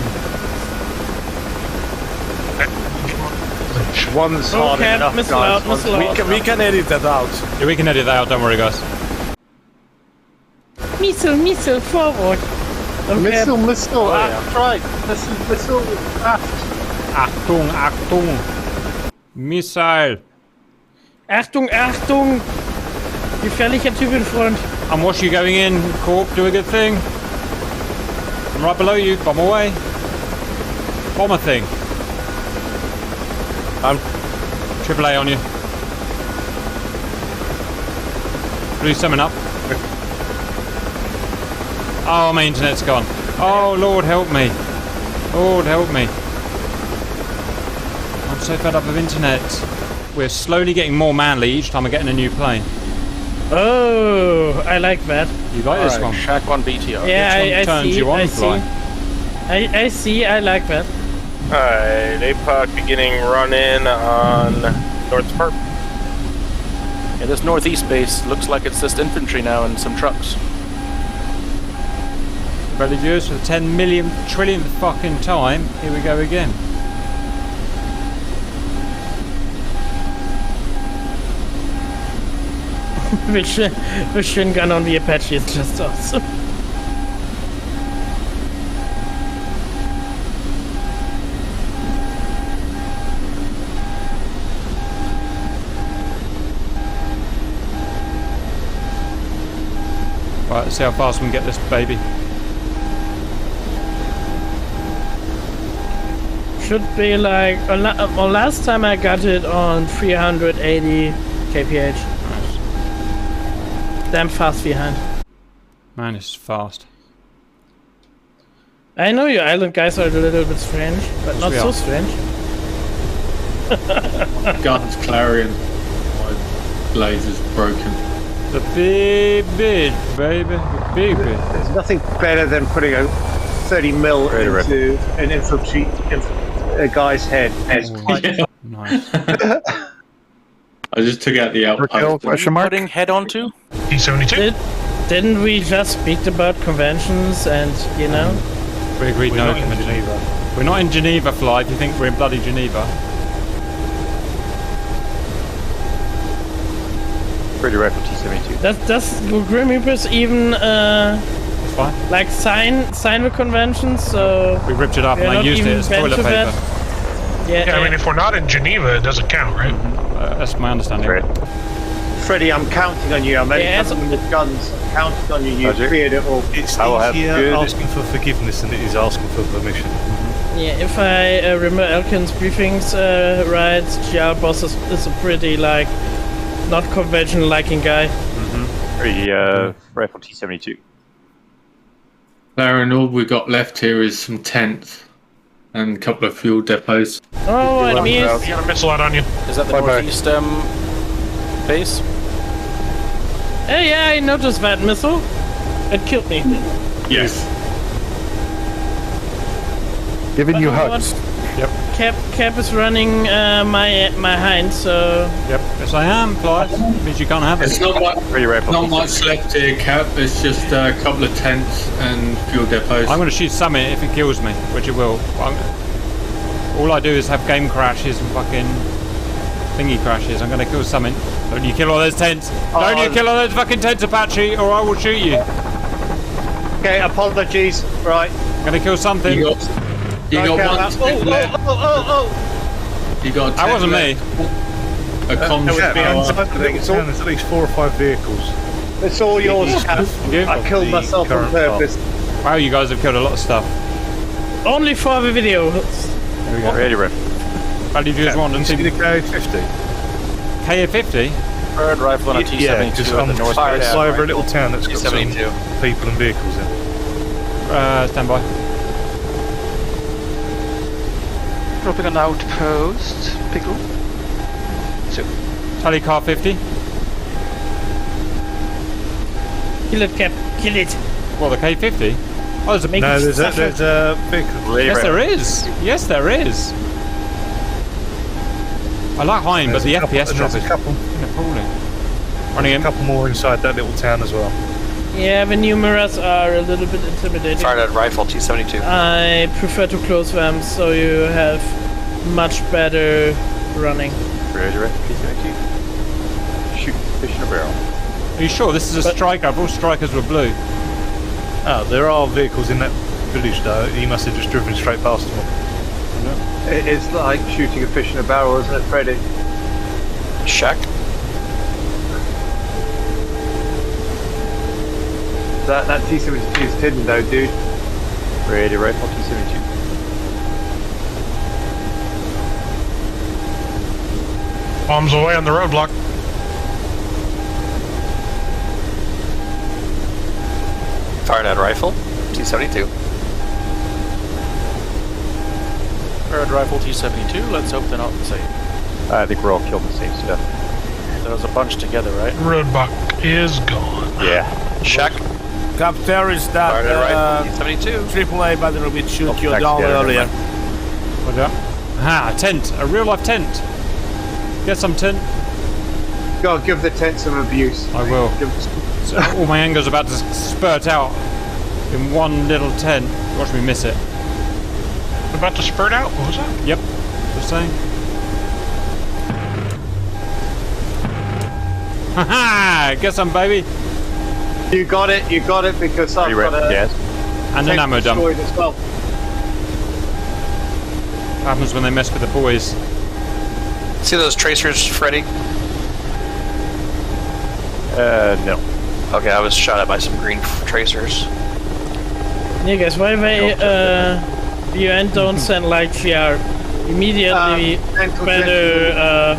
[SPEAKER 13] One's hard enough, guys.
[SPEAKER 9] We can edit that out.
[SPEAKER 1] Yeah, we can edit that out, don't worry, guys.
[SPEAKER 3] Missile, forward. Okay.
[SPEAKER 13] Missile, aft, right. Missile, aft.
[SPEAKER 1] Achtung. Missile.
[SPEAKER 3] Achtung. Gefährlicher Typ in front.
[SPEAKER 1] I'm watching you going in, Corp, do a good thing. I'm right below you, bomb away. Bomber thing.
[SPEAKER 9] I'm
[SPEAKER 1] AAA on you. Blew something up. Oh, my internet's gone. Oh, Lord help me. Lord help me. I'm so fed up with internet. We're slowly getting more manly each time we're getting a new plane.
[SPEAKER 3] Oh, I like that.
[SPEAKER 1] You like this one?
[SPEAKER 4] Shack 1 BTR.
[SPEAKER 3] Yeah,
[SPEAKER 1] Which one turns you on, Fly?
[SPEAKER 3] I see, I like that.
[SPEAKER 2] Alright, APOC beginning run-in on North Park.
[SPEAKER 4] Yeah, this northeast base looks like it's just infantry now and some trucks.
[SPEAKER 1] Ready viewers for the 10 million trillionth fucking time. Here we go again.
[SPEAKER 3] Machine gun on the Apache is just awesome.
[SPEAKER 1] Right, let's see how fast we can get this baby.
[SPEAKER 3] Should be like, well, last time I got it on 380 kph.
[SPEAKER 1] Nice.
[SPEAKER 3] Damn fast behind.
[SPEAKER 1] Man, it's fast.
[SPEAKER 3] I know you island guys are a little bit strange, but not so strange.
[SPEAKER 14] Guns clarion. My blazer's broken.
[SPEAKER 1] The big bit, baby. The big bit.
[SPEAKER 13] There's nothing better than putting a 30 mil into an infantry a guy's head.
[SPEAKER 14] Yeah.
[SPEAKER 1] Nice.
[SPEAKER 14] I just took out the outpost.
[SPEAKER 4] Putting head onto?
[SPEAKER 8] T-72?
[SPEAKER 3] Didn't we just speak about conventions and, you know?
[SPEAKER 1] We agreed
[SPEAKER 6] We're
[SPEAKER 1] no
[SPEAKER 6] not in Geneva.
[SPEAKER 1] We're not in Geneva, Fly, if you think we're in bloody Geneva.
[SPEAKER 7] Pretty rifle T-72.
[SPEAKER 3] Does Grim Reapers even
[SPEAKER 1] Fine.
[SPEAKER 3] like sign the conventions? So
[SPEAKER 1] we ripped it up and I used it as toilet paper.
[SPEAKER 3] Yeah,
[SPEAKER 8] I mean, if we're not in Geneva, it doesn't count, right?
[SPEAKER 1] That's my understanding.
[SPEAKER 7] Right.
[SPEAKER 13] Freddie, I'm counting on you. I'm only coming with guns. I'm counting on you. You cleared it all.
[SPEAKER 6] It's
[SPEAKER 13] I will have
[SPEAKER 6] easier
[SPEAKER 13] good-
[SPEAKER 6] asking for forgiveness than it is asking for permission.
[SPEAKER 3] Yeah, if I remember Elkin's briefings right, GR boss is a pretty like not conventional liking guy.
[SPEAKER 7] Pretty rifle T-72.
[SPEAKER 14] Clarion, all we got left here is some tents and a couple of fuel depots.
[SPEAKER 3] Oh, I mean,
[SPEAKER 8] You got a missile out on you.
[SPEAKER 4] Is that the northeast base?
[SPEAKER 3] hey, yeah, I noticed that missile. It killed me.
[SPEAKER 14] Yes.
[SPEAKER 16] Giving you
[SPEAKER 3] But
[SPEAKER 16] hugs.
[SPEAKER 1] Yep.
[SPEAKER 3] Cap is running my hind, so
[SPEAKER 1] Yep. Yes, I am, Fly. Means you can't have it.
[SPEAKER 14] It's not much,
[SPEAKER 7] Pretty rifle
[SPEAKER 14] not much left here, Cap. It's just a couple of tents and fuel depots.
[SPEAKER 1] I'm going to shoot Summit if it kills me, which it will. All I do is have game crashes and fucking thingy crashes. I'm going to kill Summit. Don't you kill all those tents. Don't you kill all those fucking tents, Apache, or I will shoot you.
[SPEAKER 13] Okay, apologies. Right.
[SPEAKER 1] I'm going to kill something.
[SPEAKER 14] You got one stick left. You got.
[SPEAKER 1] That wasn't me.
[SPEAKER 14] A comms tower.
[SPEAKER 6] There's at least 4 or 5 vehicles.
[SPEAKER 13] It's all yours, Cap. I killed myself on purpose.
[SPEAKER 1] Wow, you guys have killed a lot of stuff.
[SPEAKER 3] Only for the video.
[SPEAKER 1] There we go.
[SPEAKER 7] Ready, Riff.
[SPEAKER 1] How do you just want to see
[SPEAKER 6] the KA-50?
[SPEAKER 1] KA-50?
[SPEAKER 4] Third rifle on a T-72
[SPEAKER 6] Yeah, just
[SPEAKER 4] on the north side.
[SPEAKER 6] fly over a little town that's got some
[SPEAKER 5] T-72.
[SPEAKER 6] people and vehicles in.
[SPEAKER 1] Stand by.
[SPEAKER 10] Dropping an outpost. Pickle. So.
[SPEAKER 1] Tally car 50.
[SPEAKER 3] Kill it, Cap. Kill it.
[SPEAKER 1] What, the K-50? Oh, there's a big...
[SPEAKER 6] No, there's a vehicle.
[SPEAKER 1] Yes, there is. Yes, there is. I like Hein, but the FPS drop is appalling. Running in.
[SPEAKER 6] A couple more inside that little town as well.
[SPEAKER 3] Yeah, the numerous are a little bit intimidating.
[SPEAKER 5] Fired at rifle, T-72.
[SPEAKER 3] I prefer to close them so you have much better running.
[SPEAKER 7] Ready, T-72. Shoot fish in a barrel.
[SPEAKER 1] Are you sure this is a striker? I thought strikers were blue.
[SPEAKER 6] Oh, there are vehicles in that village though. He must have just driven straight past them.
[SPEAKER 13] It's like shooting a fish in a barrel, isn't it, Freddy?
[SPEAKER 5] Shack.
[SPEAKER 13] That T-72 is hidden though, dude.
[SPEAKER 7] Ready, rifle T-72.
[SPEAKER 8] Bombs away on the roadblock.
[SPEAKER 5] Fired at rifle, T-72.
[SPEAKER 4] Third rifle, T-72. Let's hope they're not the same.
[SPEAKER 7] I think we're all killed the same stuff.
[SPEAKER 4] There was a bunch together, right?
[SPEAKER 8] Roadblock is gone.
[SPEAKER 7] Yeah.
[SPEAKER 5] Shack.
[SPEAKER 9] Cap, there is that
[SPEAKER 5] T-72.
[SPEAKER 9] AAA battle which shoot you down earlier.
[SPEAKER 1] What's that? Ah, a tent. A real life tent. Get some tent.
[SPEAKER 13] God, give the tent some abuse.
[SPEAKER 1] I will. So all my anger's about to spurt out in one little tent. Watch me miss it.
[SPEAKER 8] About to spurt out? What was that?
[SPEAKER 1] Yep. Just saying. Haha! Get some, baby.
[SPEAKER 13] You got it because I've got a
[SPEAKER 1] and an ammo dump.
[SPEAKER 13] as well.
[SPEAKER 1] What happens when they mess with the boys?
[SPEAKER 5] See those tracers, Freddy?
[SPEAKER 7] No.
[SPEAKER 5] Okay, I was shot at by some green tracers.
[SPEAKER 3] Yeah, guys, why they you and don't send like GR immediately better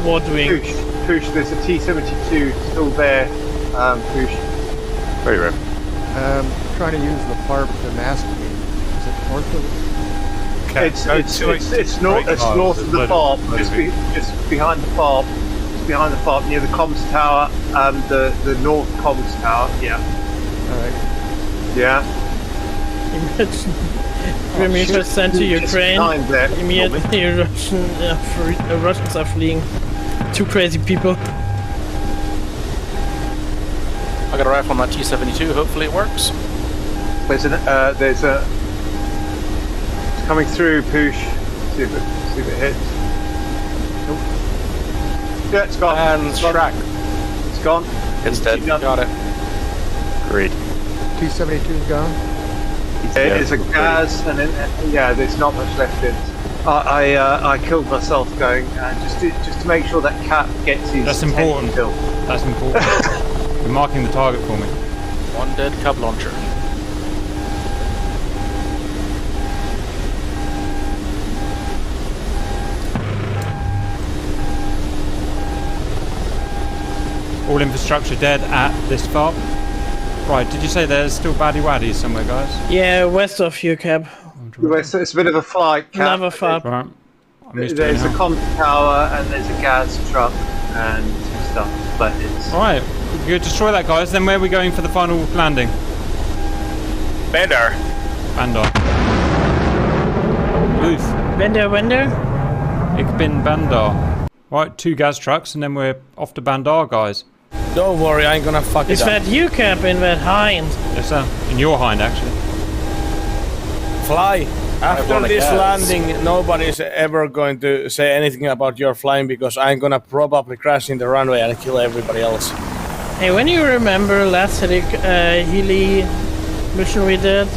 [SPEAKER 3] war doing.
[SPEAKER 13] Push, there's a T-72 still there. Push.
[SPEAKER 7] Very rare.
[SPEAKER 16] Trying to use the FARP to mask me. Is it north of it?
[SPEAKER 13] It's north of the FARP, just behind the FARP. Behind the FARP, near the comms tower, the north comms tower. Yeah.
[SPEAKER 16] Alright.
[SPEAKER 13] Yeah.
[SPEAKER 3] Imagine sent to Ukraine. Immediately Russians are fleeing. 2 crazy people.
[SPEAKER 4] I got a rifle on that T-72. Hopefully it works.
[SPEAKER 13] There's a. It's coming through. Push. See if it hits. Nope. Yeah, it's gone.
[SPEAKER 4] And track.
[SPEAKER 13] It's gone.
[SPEAKER 5] It's dead.
[SPEAKER 4] Got it.
[SPEAKER 7] Great.
[SPEAKER 16] T-72's gone.
[SPEAKER 13] It's a gas, and then there's not much left in it. I killed myself going just to make sure that Cap gets his.
[SPEAKER 1] That's important.
[SPEAKER 13] Kill.
[SPEAKER 1] That's important. You're marking the target for me.
[SPEAKER 4] One dead cub launcher.
[SPEAKER 1] All infrastructure dead at this FARP. Right, did you say there's still baddie waddies somewhere, guys?
[SPEAKER 3] Yeah, west of you, Cap.
[SPEAKER 13] It's a bit of a flight, Cap.
[SPEAKER 3] Another FARP.
[SPEAKER 1] Right.
[SPEAKER 13] There's a comms tower and there's a gas truck and stuff, but it's...
[SPEAKER 1] Alright, you destroy that, guys. Then where are we going for the final landing?
[SPEAKER 2] Bandar.
[SPEAKER 1] Oof.
[SPEAKER 3] Bandar?
[SPEAKER 1] Ik bin Bandar. Right, 2 gas trucks and then we're off to Bandar, guys.
[SPEAKER 9] Don't worry, I ain't gonna fuck
[SPEAKER 3] Is
[SPEAKER 9] it up.
[SPEAKER 3] that you, Cap, in that hind?
[SPEAKER 1] Yes, sir. In your hind, actually.
[SPEAKER 9] Fly. After this landing, nobody's ever going to say anything about your flying because I'm gonna probably crash in the runway and kill everybody else.
[SPEAKER 3] Hey, when you remember last Healy mission we did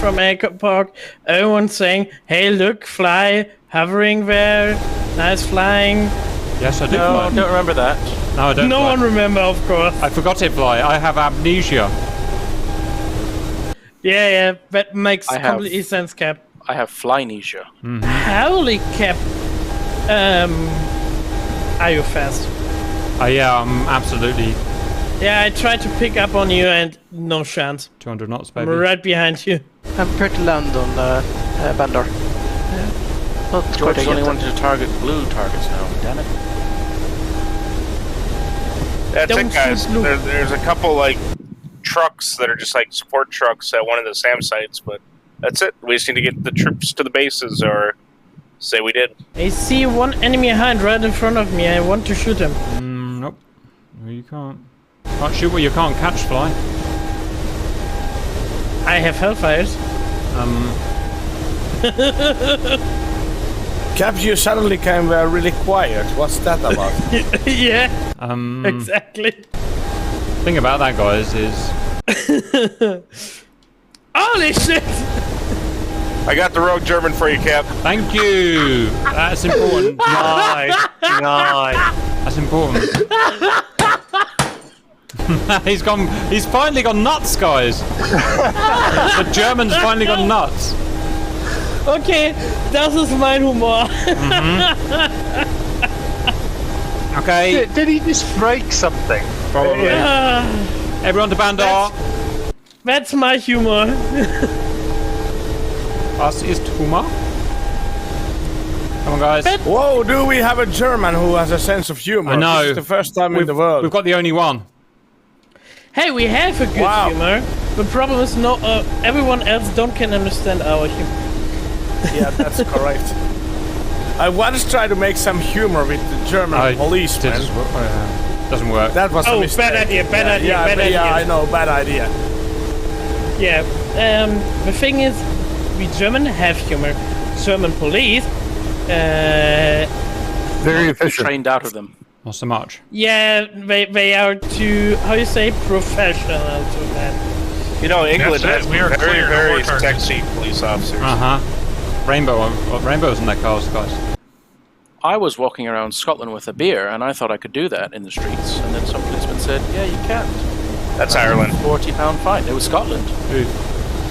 [SPEAKER 3] from Airport Park. Everyone saying, "Hey, look, fly, hovering there, nice flying."
[SPEAKER 1] Yes, I did.
[SPEAKER 4] No,
[SPEAKER 1] fly.
[SPEAKER 4] don't remember that.
[SPEAKER 1] No, I don't.
[SPEAKER 3] No
[SPEAKER 1] fly.
[SPEAKER 3] one remember, of course.
[SPEAKER 1] I forgot it fly. I have amnesia.
[SPEAKER 3] Yeah, that makes
[SPEAKER 4] I have-
[SPEAKER 3] completely sense, Cap.
[SPEAKER 4] I have flynesia.
[SPEAKER 3] Holy Cap. Are you fast?
[SPEAKER 1] Yeah, I'm absolutely
[SPEAKER 3] Yeah, I tried to pick up on you and no chance.
[SPEAKER 1] 200 knots,
[SPEAKER 3] I'm
[SPEAKER 1] baby.
[SPEAKER 3] right behind you.
[SPEAKER 10] I'm prepared to land on Bandar. Not
[SPEAKER 4] George
[SPEAKER 10] quite
[SPEAKER 4] only
[SPEAKER 10] yet.
[SPEAKER 4] wanted to target blue targets now. Damn it.
[SPEAKER 2] That's
[SPEAKER 3] Don't
[SPEAKER 2] it, guys.
[SPEAKER 3] shoot blue.
[SPEAKER 2] There's a couple like trucks that are just like support trucks at one of the SAM sites, but that's it. We just need to get the troops to the bases, or say we did.
[SPEAKER 3] I see one enemy behind right in front of me. I want to shoot him.
[SPEAKER 1] Nope. No, you can't. Can't shoot what you can't catch, fly.
[SPEAKER 3] I have hellfires.
[SPEAKER 9] Cap, you suddenly came really quiet. What's that about?
[SPEAKER 3] Yeah, exactly.
[SPEAKER 1] Thing about that, guys, is
[SPEAKER 3] Holy shit!
[SPEAKER 2] I got the rogue German for you, Cap.
[SPEAKER 1] thank you. That's important.
[SPEAKER 13] Nice.
[SPEAKER 1] That's important. He's gone. He's finally gone nuts, guys. The German's finally gone nuts.
[SPEAKER 3] Okay, das ist mein Humor.
[SPEAKER 1] Okay.
[SPEAKER 7] Did he just break something?
[SPEAKER 1] Probably. Everyone to Bandar.
[SPEAKER 3] That's my humor.
[SPEAKER 1] Was ist Humor? Come on, guys.
[SPEAKER 9] Whoa, do we have a German who has a sense of humor?
[SPEAKER 1] I know.
[SPEAKER 9] This is the first time in the world.
[SPEAKER 1] We've got the only one.
[SPEAKER 3] Hey, we have a good humor. The problem is everyone else can understand our humor.
[SPEAKER 9] Yeah, that's correct. I once tried to make some humor with the German policeman.
[SPEAKER 1] Doesn't work.
[SPEAKER 9] That was a mistake.
[SPEAKER 3] Bad idea, bad idea,
[SPEAKER 9] yeah,
[SPEAKER 3] bad
[SPEAKER 9] but
[SPEAKER 3] idea.
[SPEAKER 9] Yeah, I know, bad idea.
[SPEAKER 3] Yeah, the thing is, we German have humor. German police,
[SPEAKER 7] Very efficient.
[SPEAKER 4] Trained out of them.
[SPEAKER 1] Not so much.
[SPEAKER 3] yeah, they are too, how you say, professional to that.
[SPEAKER 2] You know, England
[SPEAKER 8] That's
[SPEAKER 2] has
[SPEAKER 8] it. We are
[SPEAKER 2] very,
[SPEAKER 8] clear. No
[SPEAKER 2] very
[SPEAKER 8] more targets.
[SPEAKER 2] sexy police officers.
[SPEAKER 1] Rainbows in their cars, guys.
[SPEAKER 4] I was walking around Scotland with a beer, and I thought I could do that in the streets. And then some policeman said, "Yeah, you can't."
[SPEAKER 2] That's Ireland.
[SPEAKER 4] £40 fine. It was Scotland.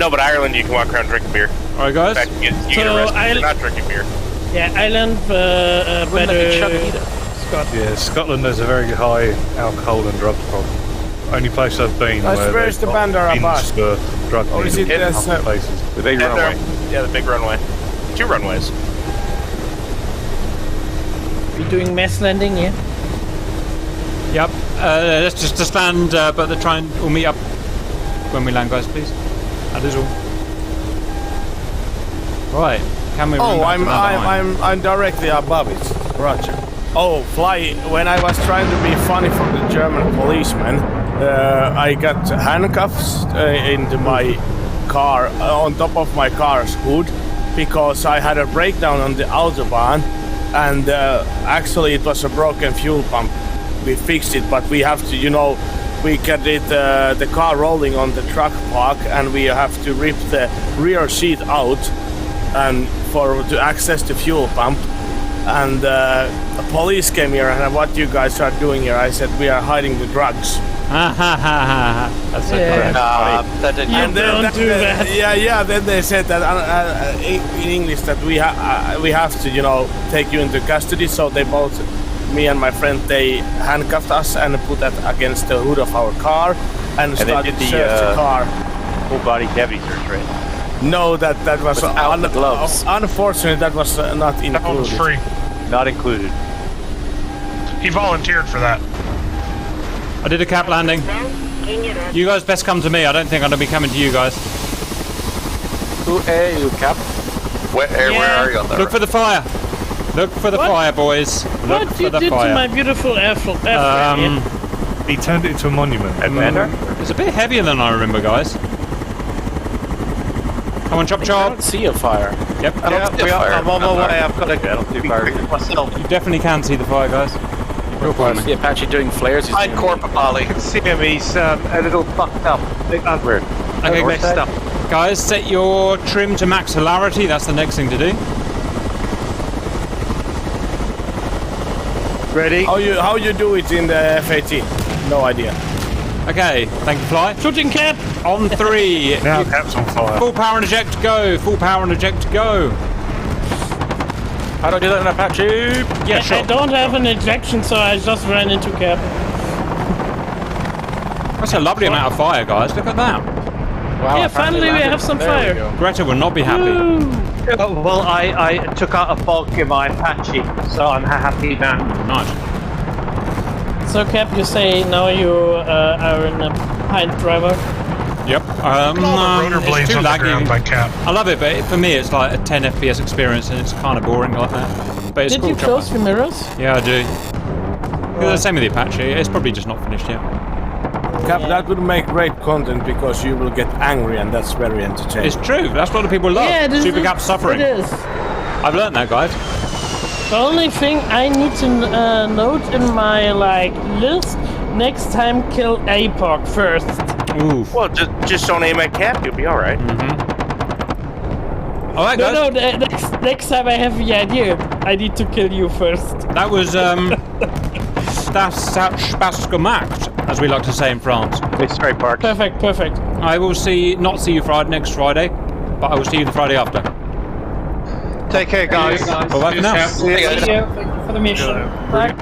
[SPEAKER 2] No, but Ireland, you can walk around drinking beer.
[SPEAKER 1] All right, guys.
[SPEAKER 2] In fact, you get arrested if you're not drinking beer.
[SPEAKER 3] Yeah, Ireland,
[SPEAKER 4] Wouldn't let me chug
[SPEAKER 3] better.
[SPEAKER 4] either.
[SPEAKER 3] Scotland.
[SPEAKER 6] Yeah, Scotland has a very high alcohol and drugs problem. Only place I've been
[SPEAKER 9] Nice,
[SPEAKER 6] where
[SPEAKER 9] where's
[SPEAKER 6] they've
[SPEAKER 9] the
[SPEAKER 6] got
[SPEAKER 9] Bandar
[SPEAKER 6] bins
[SPEAKER 9] Abbas?
[SPEAKER 6] for drug
[SPEAKER 9] Or is
[SPEAKER 6] dealers
[SPEAKER 9] it
[SPEAKER 6] in
[SPEAKER 9] this,
[SPEAKER 6] other places.
[SPEAKER 7] The big runway.
[SPEAKER 2] Yeah, the big runway. 2 runways.
[SPEAKER 3] We doing mass landing, yeah?
[SPEAKER 1] Yep. Let's just land, but we'll meet up when we land, guys, please. That is all. Right. Can we?
[SPEAKER 9] Oh,
[SPEAKER 1] remember to land behind?
[SPEAKER 9] I'm directly above it. Roger. Oh, fly! When I was trying to be funny for the German policeman, I got handcuffs into my car, on top of my car's hood, because I had a breakdown on the autobahn, and actually it was a broken fuel pump. We fixed it, but we have to, we get the car rolling on the truck park, and we have to rip the rear seat out and to access the fuel pump. And the police came here, and what you guys are doing here? I said we are hiding the drugs.
[SPEAKER 1] That's so correct.
[SPEAKER 5] That didn't
[SPEAKER 3] You don't do that.
[SPEAKER 9] Yeah. Then they said that in English that we have to, take you into custody. So they both, me and my friend, they handcuffed us and put that against the hood of our car and started to search the car.
[SPEAKER 7] Full body cavity search, right?
[SPEAKER 9] No, that was
[SPEAKER 4] Without the gloves.
[SPEAKER 9] Unfortunately, that was not
[SPEAKER 8] That one
[SPEAKER 9] included.
[SPEAKER 8] was free.
[SPEAKER 7] Not included.
[SPEAKER 8] He volunteered for that.
[SPEAKER 1] I did a cap landing. You guys best come to me. I don't think I'm gonna be coming to you guys.
[SPEAKER 4] Who are you, Cap?
[SPEAKER 5] Where are you on that?
[SPEAKER 1] Look for the fire. Look for the fire, boys. Look
[SPEAKER 3] What
[SPEAKER 1] for
[SPEAKER 3] you
[SPEAKER 1] the
[SPEAKER 3] did
[SPEAKER 1] fire.
[SPEAKER 3] to my beautiful airfield?
[SPEAKER 6] He turned it into a monument.
[SPEAKER 1] It's a bit heavier than I remember, guys. Come on, chop
[SPEAKER 4] I
[SPEAKER 1] chop.
[SPEAKER 4] don't see a fire.
[SPEAKER 1] Yep.
[SPEAKER 5] I'm on my way. I've got to
[SPEAKER 7] I don't do fire.
[SPEAKER 5] myself.
[SPEAKER 1] You definitely can see the fire, guys. Real close.
[SPEAKER 4] The Apache doing flares. He's
[SPEAKER 5] Behind
[SPEAKER 4] doing
[SPEAKER 5] Corp Ollie.
[SPEAKER 7] I can see him. He's a little fucked up.
[SPEAKER 1] Where?
[SPEAKER 7] Okay,
[SPEAKER 1] North
[SPEAKER 7] messed
[SPEAKER 1] side?
[SPEAKER 7] up.
[SPEAKER 1] guys, set your trim to max hilarity. That's the next thing to do.
[SPEAKER 13] Ready?
[SPEAKER 9] How you do it in the F-18? No idea.
[SPEAKER 1] Okay, thank you, Fly.
[SPEAKER 3] Shooting cap!
[SPEAKER 1] On 3.
[SPEAKER 6] Now Cap's on fire.
[SPEAKER 1] Full power and eject, go. Full power and eject, go.
[SPEAKER 4] How do I do that in Apache?
[SPEAKER 1] Yeah, sure.
[SPEAKER 3] I don't have an ejection, so I just ran into cap.
[SPEAKER 1] That's a lovely amount of fire, guys. Look at that.
[SPEAKER 4] Wow,
[SPEAKER 3] Yeah, finally we have some fire.
[SPEAKER 1] Greta will not be happy.
[SPEAKER 13] Well, I took out a bulk in my Apache, so I'm happy now.
[SPEAKER 1] Nice.
[SPEAKER 3] So Cap, you say now you are in a pint driver?
[SPEAKER 1] Yep.
[SPEAKER 8] rotor blades
[SPEAKER 1] it's too
[SPEAKER 8] on the
[SPEAKER 1] laggy.
[SPEAKER 8] ground by Cap.
[SPEAKER 1] I love it, but for me it's like a 10 FPS experience and it's kind of boring like that. But it's
[SPEAKER 3] Did
[SPEAKER 1] cool.
[SPEAKER 3] you close your mirrors?
[SPEAKER 1] Yeah, I do. The same with the Apache. It's probably just not finished yet.
[SPEAKER 9] Cap, that would make great content because you will get angry and that's very entertaining.
[SPEAKER 1] It's true. That's what the people love.
[SPEAKER 3] Yeah,
[SPEAKER 1] Super Cap suffering.
[SPEAKER 3] It is.
[SPEAKER 1] I've learned that, guys.
[SPEAKER 3] The only thing I need to note in my list: next time, kill APOC first.
[SPEAKER 1] Ooh.
[SPEAKER 2] Well, just don't aim at Cap. You'll be all right.
[SPEAKER 1] All right, guys.
[SPEAKER 3] No, next time I have the idea, I need to kill you first.
[SPEAKER 1] That was das gemacht, as we like to say in France.
[SPEAKER 7] It's straight park.
[SPEAKER 3] Perfect.
[SPEAKER 1] I will not see you next Friday, but I will see you the Friday after.
[SPEAKER 13] Take care, guys.
[SPEAKER 1] Bye for now.
[SPEAKER 15] Thank you for the mission. Bye.